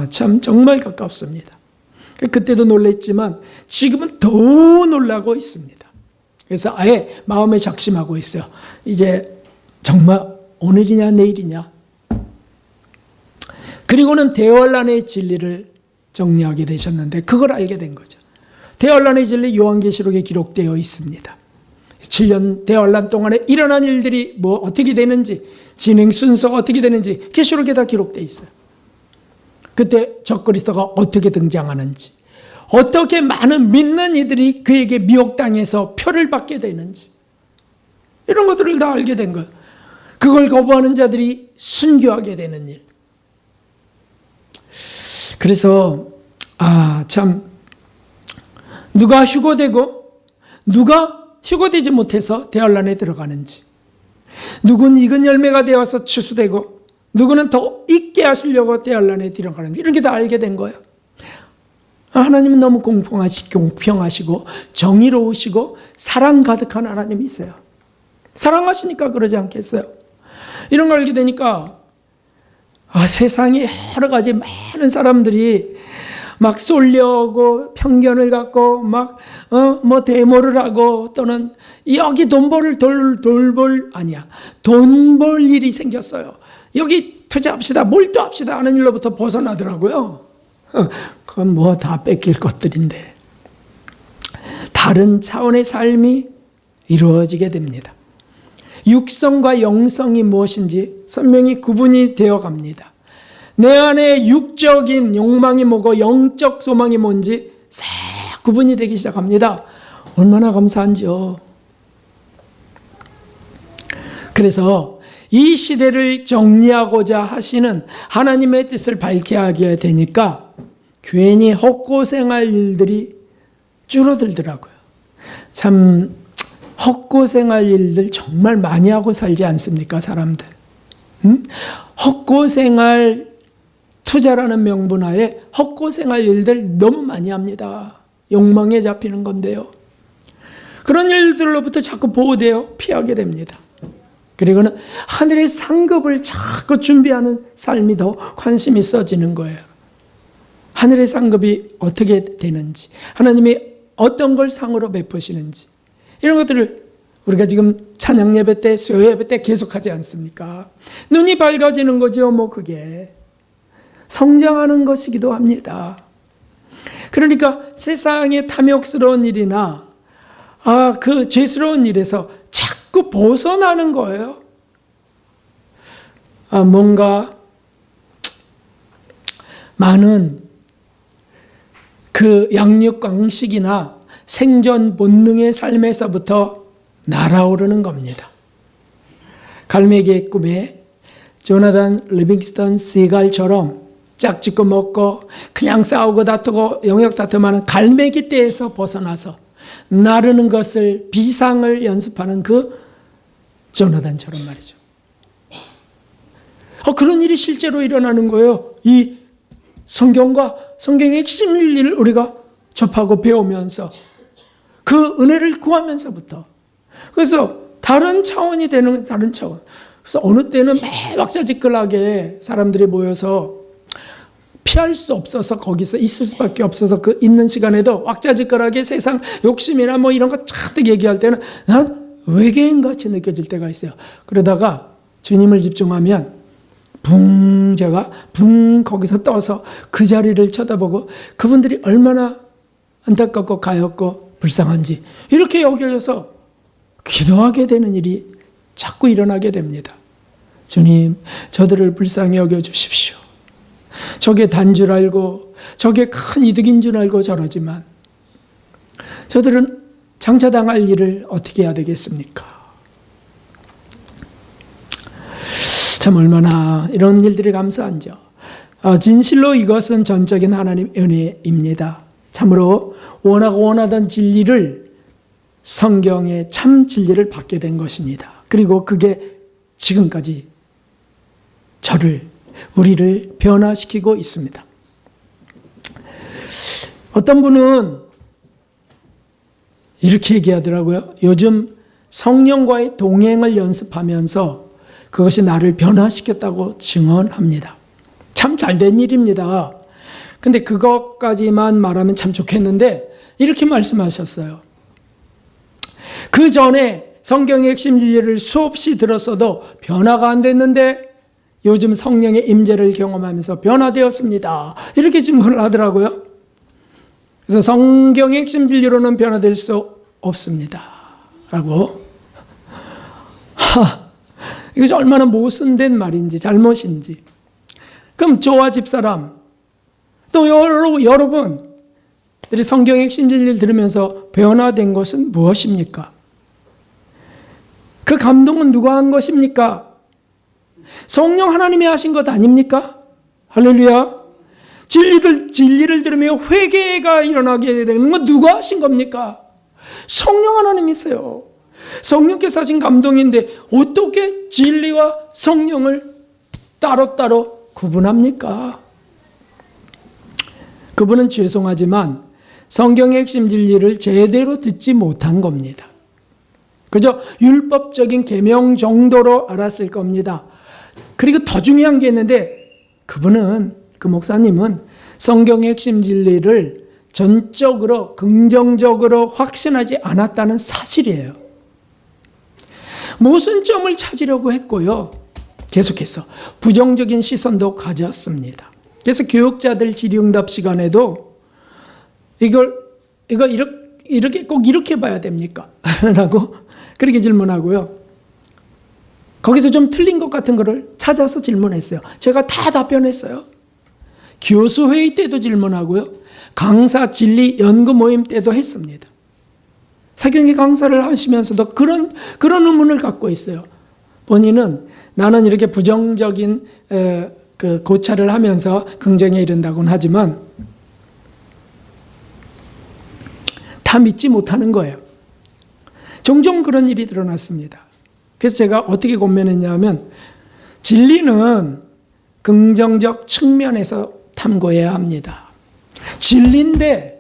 참 정말 가깝습니다. 그때도 놀랬지만 지금은 더 놀라고 있습니다. 그래서 아예 마음에 작심하고 있어요. 이제 정말 오늘이냐 내일이냐. 그리고는 대환란의 진리를 정리하게 되셨는데 그걸 알게 된 거죠. 대환란의 진리 요한계시록에 기록되어 있습니다. 7년 대환란 동안에 일어난 일들이 어떻게 되는지, 진행 순서가 어떻게 되는지 계시록에 다 기록되어 있어요. 그때 적그리스도가 어떻게 등장하는지, 어떻게 많은 믿는 이들이 그에게 미혹당해서 표를 받게 되는지, 이런 것들을 다 알게 된 거예요. 그걸 거부하는 자들이 순교하게 되는 일. 그래서 참 누가 휴거되고 누가 휴거되지 못해서 대환란에 들어가는지, 누구는 익은 열매가 되어서 추수되고 누구는 더 익게 하시려고 대환란에 들어가는지, 이런 게 다 알게 된 거예요. 하나님은 너무 공평하시고 정의로우시고 사랑 가득한 하나님이세요. 사랑하시니까 그러지 않겠어요? 이런 걸 알게 되니까 세상에 여러 가지 많은 사람들이 막 쏠려오고 편견을 갖고 막 데모를 하고, 또는 여기 돈 벌 일이 생겼어요. 여기 투자합시다, 몰두합시다 하는 일로부터 벗어나더라고요. 그건 다 뺏길 것들인데 다른 차원의 삶이 이루어지게 됩니다. 육성과 영성이 무엇인지 선명히 구분이 되어 갑니다. 내 안에 육적인 욕망이 뭐고 영적 소망이 뭔지 싹 구분이 되기 시작합니다. 얼마나 감사한지요. 그래서 이 시대를 정리하고자 하시는 하나님의 뜻을 밝히게 되니까 괜히 헛고생할 일들이 줄어들더라고요. 참 헛고생할 일들 정말 많이 하고 살지 않습니까, 사람들? 헛고생할 투자라는 명분하에 헛고생할 일들 너무 많이 합니다. 욕망에 잡히는 건데요. 그런 일들로부터 자꾸 보호되어 피하게 됩니다. 그리고는 하늘의 상급을 자꾸 준비하는 삶이 더 관심이 있어지는 거예요. 하늘의 상급이 어떻게 되는지, 하나님이 어떤 걸 상으로 베푸시는지, 이런 것들을 우리가 지금 찬양 예배 때, 수요 예배 때 계속하지 않습니까? 눈이 밝아지는 거죠. 그게 성장하는 것이기도 합니다. 그러니까 세상의 탐욕스러운 일이나 그 죄스러운 일에서 자꾸 벗어나는 거예요. 뭔가 많은 그 양육강식이나 생존 본능의 삶에서부터 날아오르는 겁니다. 갈매기의 꿈에 조나단 리빙스턴 시갈처럼 짝짓고 먹고 그냥 싸우고 다투고 영역 다툼하는 갈매기 떼에서 벗어나서 나르는 것을, 비상을 연습하는 그 조나단처럼 말이죠. 그런 일이 실제로 일어나는 거예요. 이 성경과 성경의 핵심 진리를 우리가 접하고 배우면서 그 은혜를 구하면서부터, 그래서 다른 차원이 되는 다른 차원. 그래서 어느 때는 매 왁자지껄하게 사람들이 모여서 피할 수 없어서 거기서 있을 수밖에 없어서 그 있는 시간에도 왁자지껄하게 세상 욕심이나 이런 거 잔뜩 얘기할 때는 난 외계인같이 느껴질 때가 있어요. 그러다가 주님을 집중하면 제가 거기서 떠서 그 자리를 쳐다보고 그분들이 얼마나 안타깝고 가엾고 불쌍한지 이렇게 여겨져서 기도하게 되는 일이 자꾸 일어나게 됩니다. 주님, 저들을 불쌍히 여겨주십시오. 저게 단 줄 알고 저게 큰 이득인 줄 알고 저러지만 저들은 장차당할 일을 어떻게 해야 되겠습니까? 참 얼마나 이런 일들이 감사한죠. 진실로 이것은 전적인 하나님 은혜입니다. 참으로 원하고 원하던 진리를, 성경의 참 진리를 받게 된 것입니다. 그리고 그게 지금까지 우리를 변화시키고 있습니다. 어떤 분은 이렇게 얘기하더라고요. 요즘 성령과의 동행을 연습하면서 그것이 나를 변화시켰다고 증언합니다. 참 잘된 일입니다. 근데 그것까지만 말하면 참 좋겠는데 이렇게 말씀하셨어요. 그 전에 성경의 핵심 진리를 수없이 들었어도 변화가 안 됐는데 요즘 성령의 임재를 경험하면서 변화되었습니다. 이렇게 증거를 하더라고요. 그래서 성경의 핵심 진리로는 변화될 수 없습니다. 라고. 이것이 얼마나 모순된 말인지 잘못인지. 그럼 저와 집사람 또 여러분들이 성경의 핵심 진리를 들으면서 변화된 것은 무엇입니까? 그 감동은 누가 한 것입니까? 성령 하나님이 하신 것 아닙니까? 할렐루야. 진리를 들으며 회개가 일어나게 되는 건 누가 하신 겁니까? 성령 하나님이세요. 성령께서 하신 감동인데 어떻게 진리와 성령을 따로따로 구분합니까? 그분은 죄송하지만 성경의 핵심 진리를 제대로 듣지 못한 겁니다. 그저 율법적인 계명 정도로 알았을 겁니다. 그리고 더 중요한 게 있는데 그 목사님은 성경의 핵심 진리를 전적으로 긍정적으로 확신하지 않았다는 사실이에요. 모순점을 찾으려고 했고요. 계속해서 부정적인 시선도 가졌습니다. 그래서 교육자들 질의응답 시간에도 이걸 이렇게 꼭 이렇게 봐야 됩니까? 라고 그렇게 질문하고요. 거기서 좀 틀린 것 같은 거를 찾아서 질문했어요. 제가 다 답변했어요. 교수회의 때도 질문하고요. 강사 진리 연구 모임 때도 했습니다. 사경의 강사를 하시면서도 그런 의문을 갖고 있어요. 본인은 나는 이렇게 부정적인 그 고찰을 하면서 긍정에 이른다고는 하지만 다 믿지 못하는 거예요. 종종 그런 일이 드러났습니다. 그래서 제가 어떻게 고민했냐면 진리는 긍정적 측면에서 탐구해야 합니다. 진리인데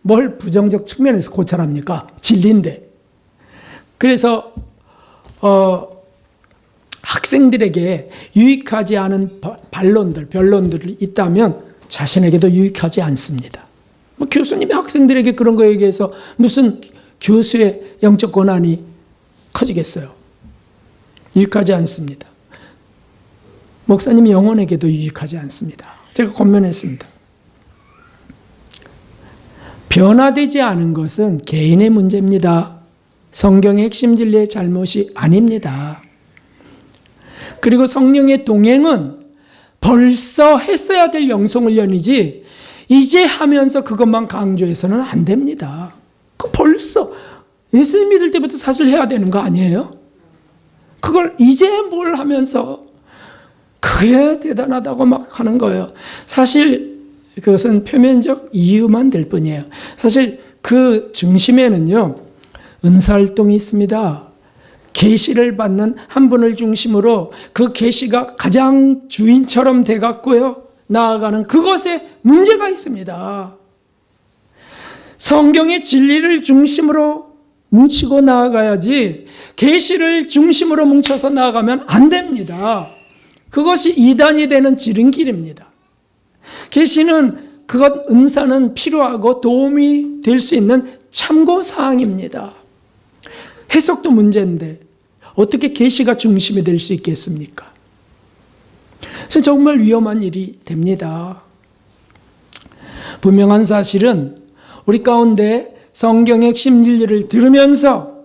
뭘 부정적 측면에서 고찰합니까? 진리인데. 그래서 학생들에게 유익하지 않은 변론들이 있다면 자신에게도 유익하지 않습니다. 교수님이 학생들에게 그런 거 얘기해서 무슨 교수의 영적 권한이 커지겠어요? 유익하지 않습니다. 목사님 영혼에게도 유익하지 않습니다. 제가 권면했습니다. 변화되지 않은 것은 개인의 문제입니다. 성경의 핵심 진리의 잘못이 아닙니다. 그리고 성령의 동행은 벌써 했어야 될 영성훈련이지 이제 하면서 그것만 강조해서는 안 됩니다. 벌써 예수 믿을 때부터 사실 해야 되는 거 아니에요? 그걸 이제 뭘 하면서 그게 대단하다고 막 하는 거예요. 사실 그것은 표면적 이유만 될 뿐이에요. 사실 그 중심에는요, 은사활동이 있습니다. 계시를 받는 한 분을 중심으로 그 계시가 가장 주인처럼 돼갖고요, 나아가는 그것에 문제가 있습니다. 성경의 진리를 중심으로 뭉치고 나아가야지 계시를 중심으로 뭉쳐서 나아가면 안 됩니다. 그것이 이단이 되는 지름길입니다. 계시는 그것 은사는 필요하고 도움이 될 수 있는 참고사항입니다. 해석도 문제인데 어떻게 계시가 중심이 될 수 있겠습니까? 그래서 정말 위험한 일이 됩니다. 분명한 사실은 우리 가운데 성경의 핵심 진리를 들으면서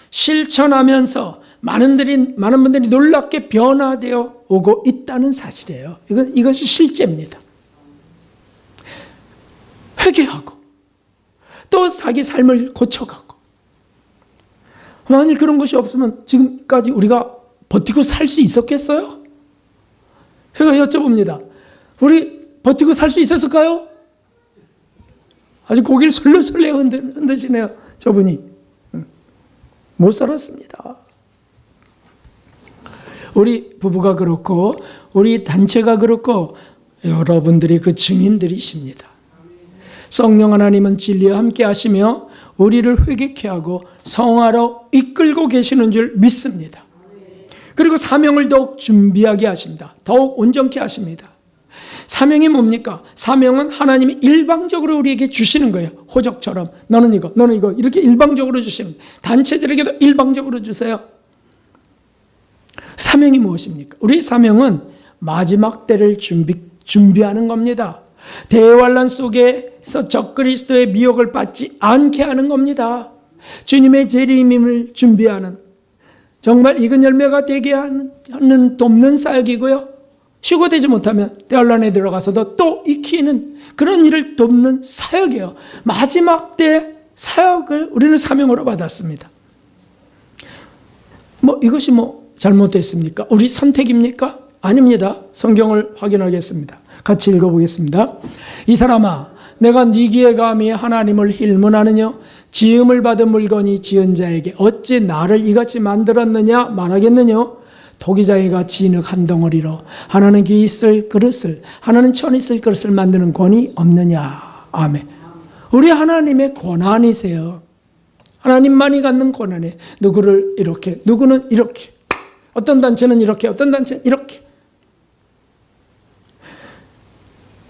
실천하면서 많은 분들이 놀랍게 변화되어 오고 있다는 사실이에요. 이것이 실제입니다. 회개하고 또 자기 삶을 고쳐가고. 만일 그런 것이 없으면 지금까지 우리가 버티고 살 수 있었겠어요? 제가 여쭤봅니다. 우리 버티고 살 수 있었을까요? 아주 고개를 솔솔 흔드시네요, 저분이. 못 살았습니다. 우리 부부가 그렇고 우리 단체가 그렇고 여러분들이 그 증인들이십니다. 성령 하나님은 진리와 함께 하시며 우리를 회개케 하고 성화로 이끌고 계시는 줄 믿습니다. 그리고 사명을 더욱 준비하게 하십니다. 더욱 온전케 하십니다. 사명이 뭡니까? 사명은 하나님이 일방적으로 우리에게 주시는 거예요. 호적처럼 너는 이거, 너는 이거 이렇게 일방적으로 주시는 거예요. 단체들에게도 일방적으로 주세요. 사명이 무엇입니까? 우리 사명은 마지막 때를 준비하는 겁니다. 대환란 속에서 적그리스도의 미혹을 받지 않게 하는 겁니다. 주님의 재림임을 준비하는, 정말 익은 열매가 되게 하는 돕는 사역이고요. 휴거되지 못하면 대환란에 들어가서도 또 익히는 그런 일을 돕는 사역이에요. 마지막 때 사역을 우리는 사명으로 받았습니다. 이것이 잘못됐습니까? 우리 선택입니까? 아닙니다. 성경을 확인하겠습니다. 같이 읽어보겠습니다. 이 사람아, 내가 네 귀에 감히 하나님을 힐문하느냐? 지음을 받은 물건이 지은 자에게 어찌 나를 이같이 만들었느냐 말하겠느냐? 토기장이가 진흙 한 덩어리로 하나는 귀 있을 그릇을, 하나는 천 있을 그릇을 만드는 권위 없느냐? 아멘. 우리 하나님의 권한이세요. 하나님만이 갖는 권한에 누구를 이렇게, 누구는 이렇게, 어떤 단체는 이렇게, 어떤 단체는 이렇게.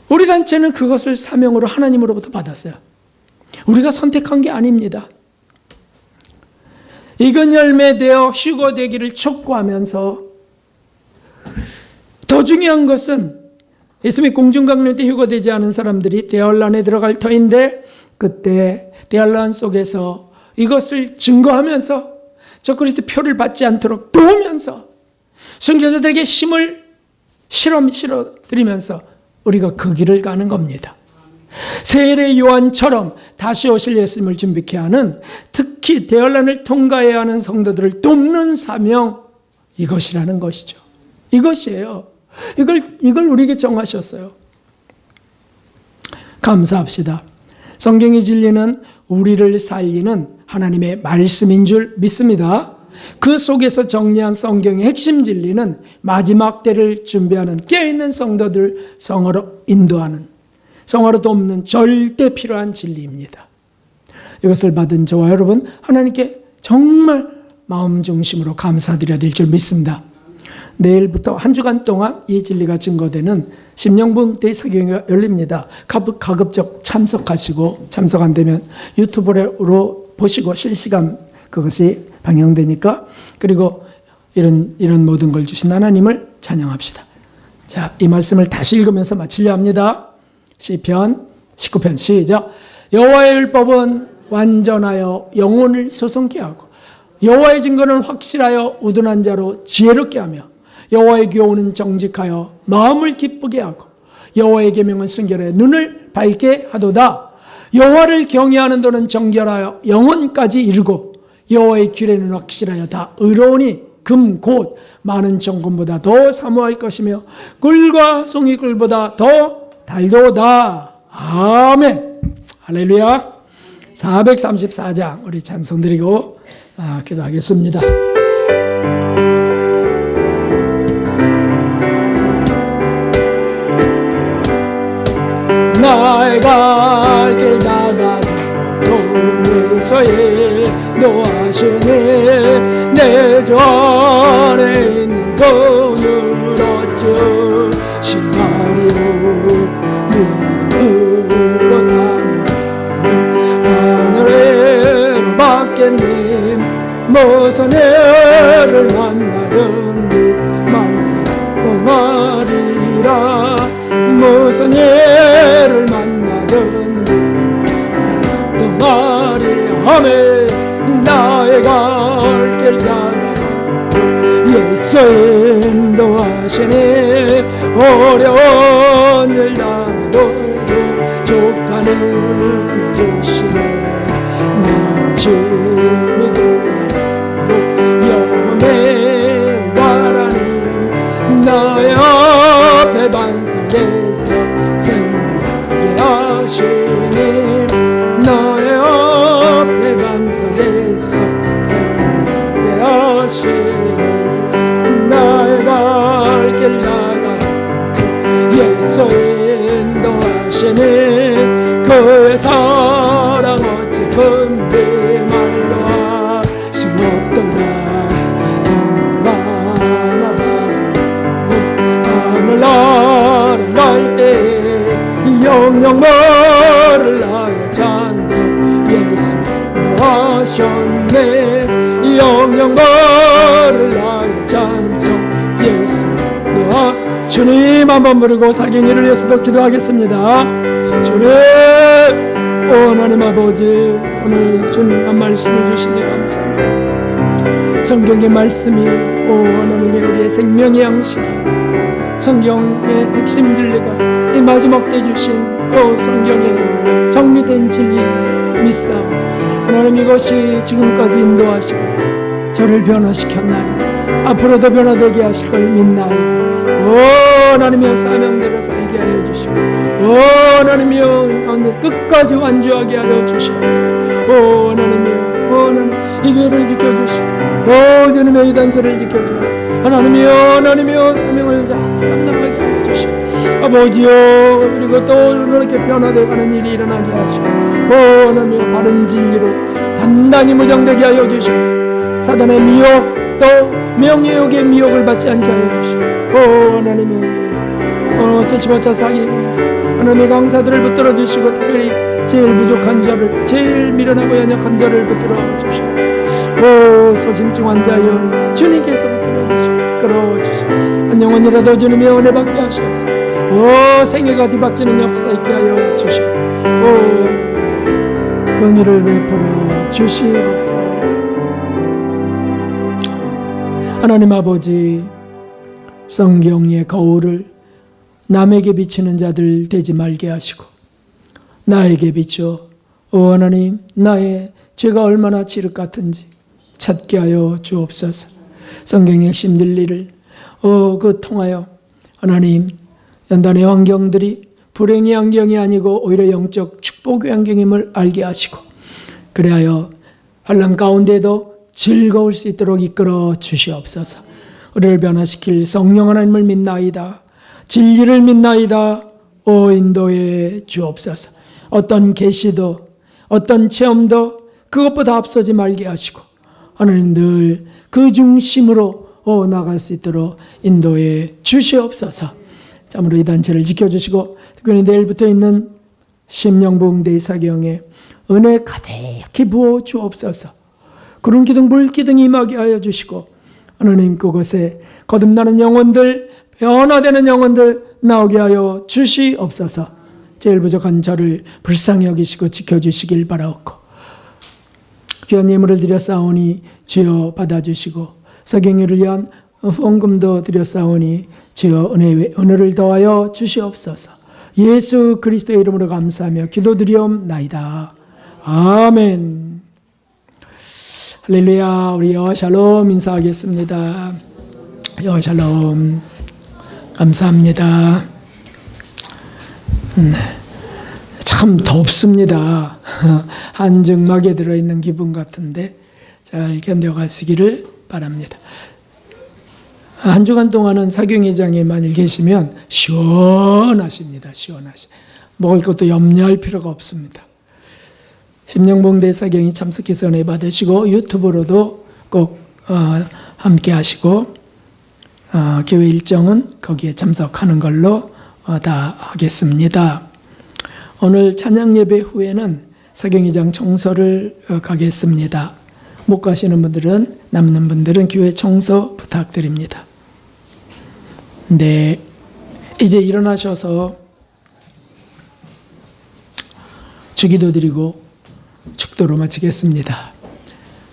우리 단체는 그것을 사명으로 하나님으로부터 받았어요. 우리가 선택한 게 아닙니다. 익은 열매되어 휴거되기를 촉구하면서, 더 중요한 것은 예수님이 공중강림 때 휴거되지 않은 사람들이 대환란에 들어갈 터인데, 그때 대환란 속에서 이것을 증거하면서 적그리스도 표를 받지 않도록 도우면서 순교자들에게 힘을 실어드리면서 우리가 그 길을 가는 겁니다. 세례 요한처럼 다시 오실 예수님을 준비케 하는, 특히 대환란을 통과해야 하는 성도들을 돕는 사명, 이것이라는 것이죠. 이것이에요. 이걸 우리에게 정하셨어요. 감사합시다. 성경의 진리는 우리를 살리는 하나님의 말씀인 줄 믿습니다. 그 속에서 정리한 성경의 핵심 진리는 마지막 때를 준비하는 깨어있는 성도들 성화로 인도하는, 성화로 돕는 절대 필요한 진리입니다. 이것을 받은 저와 여러분, 하나님께 정말 마음 중심으로 감사드려야 될 줄 믿습니다. 내일부터 한 주간 동안 이 진리가 증거되는 심령분 대사경회가 열립니다. 가급적 참석하시고, 참석 안 되면 유튜브로 보시고 실시간 그것이 방영되니까, 그리고 이런 모든 걸 주신 하나님을 찬양합시다. 자, 이 말씀을 다시 읽으면서 마치려 합니다. 시편 19편 시작. 여호와의 율법은 완전하여 영혼을 소성케 하고 여호와의 증거는 확실하여 우둔한 자로 지혜롭게 하며 여호와의 교훈은 정직하여 마음을 기쁘게 하고 여호와의 계명은 순결해 눈을 밝게 하도다. 여호와를 경외하는 도는 정결하여 영혼까지 이르고 여호와의 규례는 확실하여 다 의로우니 금 곧 많은 정금보다 더 사모할 것이며 꿀과 송이꿀보다 더 달도다. 아멘. 할렐루야. 434장 우리 찬송 드리고 기도하겠습니다. 나의 갈 길 나가도록 위서에 노하시네. 내 주 안에 있는 돈을 어찌 시나리오 믿음으로 사는 하늘에로 받겠님. 무슨 애를 만나든지 만사 동아리라. 무슨 애를 만나든지 만사 동아리. 아멘. 나의 갈 길 나가도 예수 인도하시네. 어려운 일 당해도 족하는 주시네. 내 짐이 도달하고 영원히 바라니 나의 앞에 반석에서 생명하게 하시니. 나의 앞에 반석에서 생명하게 하시니. 나의 날아갈 때 영영을 나의 찬송 예수 노하셨네 영영을 나의 찬송 예수 노하 주님 한번 부르고 사경이를 위해서도 기도하겠습니다. 주님 하나님 아버지 오늘 주님 한 말씀을 주시니 감사합니다. 성경의 말씀이 하나님의 우리의 생명의 양식 성경의 핵심 진리가 이 마지막 때 주신 성경의 정리된 진리 믿사오 하나님 이것이 지금까지 인도하시고 저를 변화시켰나이다. 앞으로도 변화되게 하실 걸 믿나이다. 하나님이여 사명대로 살게 하여 주시고 하나님이여 가운데 끝까지 완주하게 하여 주시옵소서. 하나님이여 하나님 이 교회를 지켜주시고 주님의 이 단체를 지켜주소서. 하나님이여 사명을 잘 감당하게 하여 주시고 아버지여 그리고 또 이렇게 변화되어가는 일이 일어나게 하시고 하나님이여 바른 진리로 단단히 무장되게 하여 주시옵소서. 사단의 미혹 또 명예욕의 미혹을 받지 않게 하여 주시고 하나님이여 75차 사기에서 하나님의 강사들을 붙들어 주시고 특별히 제일 부족한 자를 제일 미련하고 연약한 자를 붙들어 주시고 소심증 환자여 주님께서 붙들어 주시고 끌어 주시고 한 영혼이라도 주님의 은혜 받게 하시옵소서. 생애가 뒤바뀌는 역사 있게 하여 주시고 긍휼을 베풀어 주시옵소서. 하나님 아버지 성경의 거울을 남에게 비치는 자들 되지 말게 하시고 나에게 비춰 하나님 나의 죄가 얼마나 지륵 같은지 찾게 하여 주옵소서. 성경의 핵심 진리를 그 통하여 하나님 연단의 환경들이 불행의 환경이 아니고 오히려 영적 축복의 환경임을 알게 하시고 그래하여 환난 가운데도 즐거울 수 있도록 이끌어 주시옵소서. 우리를 변화시킬 성령 하나님을 믿나이다. 진리를 믿나이다. 인도해 주옵소서. 어떤 계시도 어떤 체험도 그것보다 앞서지 말게 하시고 하나님 늘 그 중심으로 나갈 수 있도록 인도해 주시옵소서. 참으로 이 단체를 지켜주시고 특별히 내일부터 있는 심령부흥대의 사경에 은혜 가득히 부어 주옵소서. 구름 기둥 불 기둥이 임하게 하여 주시고 하나님 그곳에 거듭나는 영혼들 변화되는 영혼들 나오게 하여 주시옵소서. 제일 부족한 저를 불쌍히 여기시고 지켜주시길 바라옵고 귀한 예물을 드렸사오니 주여 받아주시고 서경유를 위한 후원금도 드렸사오니 주여 은혜를 더하여 주시옵소서. 예수 그리스도의 이름으로 감사하며 기도드리옵나이다. 아멘. 할렐루야. 우리 여호와 샬롬 인사하겠습니다. 여호와 샬롬. 감사합니다. 참 덥습니다. 한증막에 들어있는 기분 같은데 잘 견뎌가시기를 바랍니다. 한 주간 동안은 사경회장에 만일 계시면 시원하십니다. 먹을 것도 염려할 필요가 없습니다. 심령봉대 사경이 참석해서 은혜 받으시고 유튜브로도 꼭 함께 하시고 교회 일정은 거기에 참석하는 걸로 다 하겠습니다. 오늘 찬양 예배 후에는 사경회장 청소를 가겠습니다. 못 가시는 분들은 남는 분들은 교회 청소 부탁드립니다. 네, 이제 일어나셔서 주기도 드리고 축도로 마치겠습니다.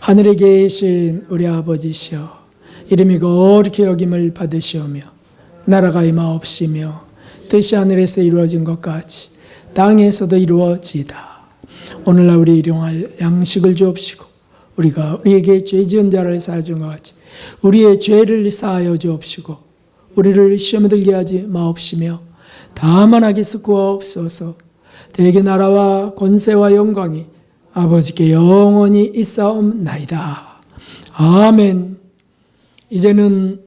하늘에 계신 우리 아버지시여 이름이 거룩히 여김을 받으시오며 나라가 임하옵시며 뜻이 하늘에서 이루어진 것 같이 땅에서도 이루어지이다. 오늘날 우리 일용할 양식을 주옵시고 우리가 우리에게 죄 지은 자를 사하준 것 같이 우리의 죄를 사하여 주옵시고 우리를 시험에 들게 하지 마옵시며 다만 악에서 구하옵소서. 대개 나라와 권세와 영광이 아버지께 영원히 있사옵나이다. 아멘. 이제는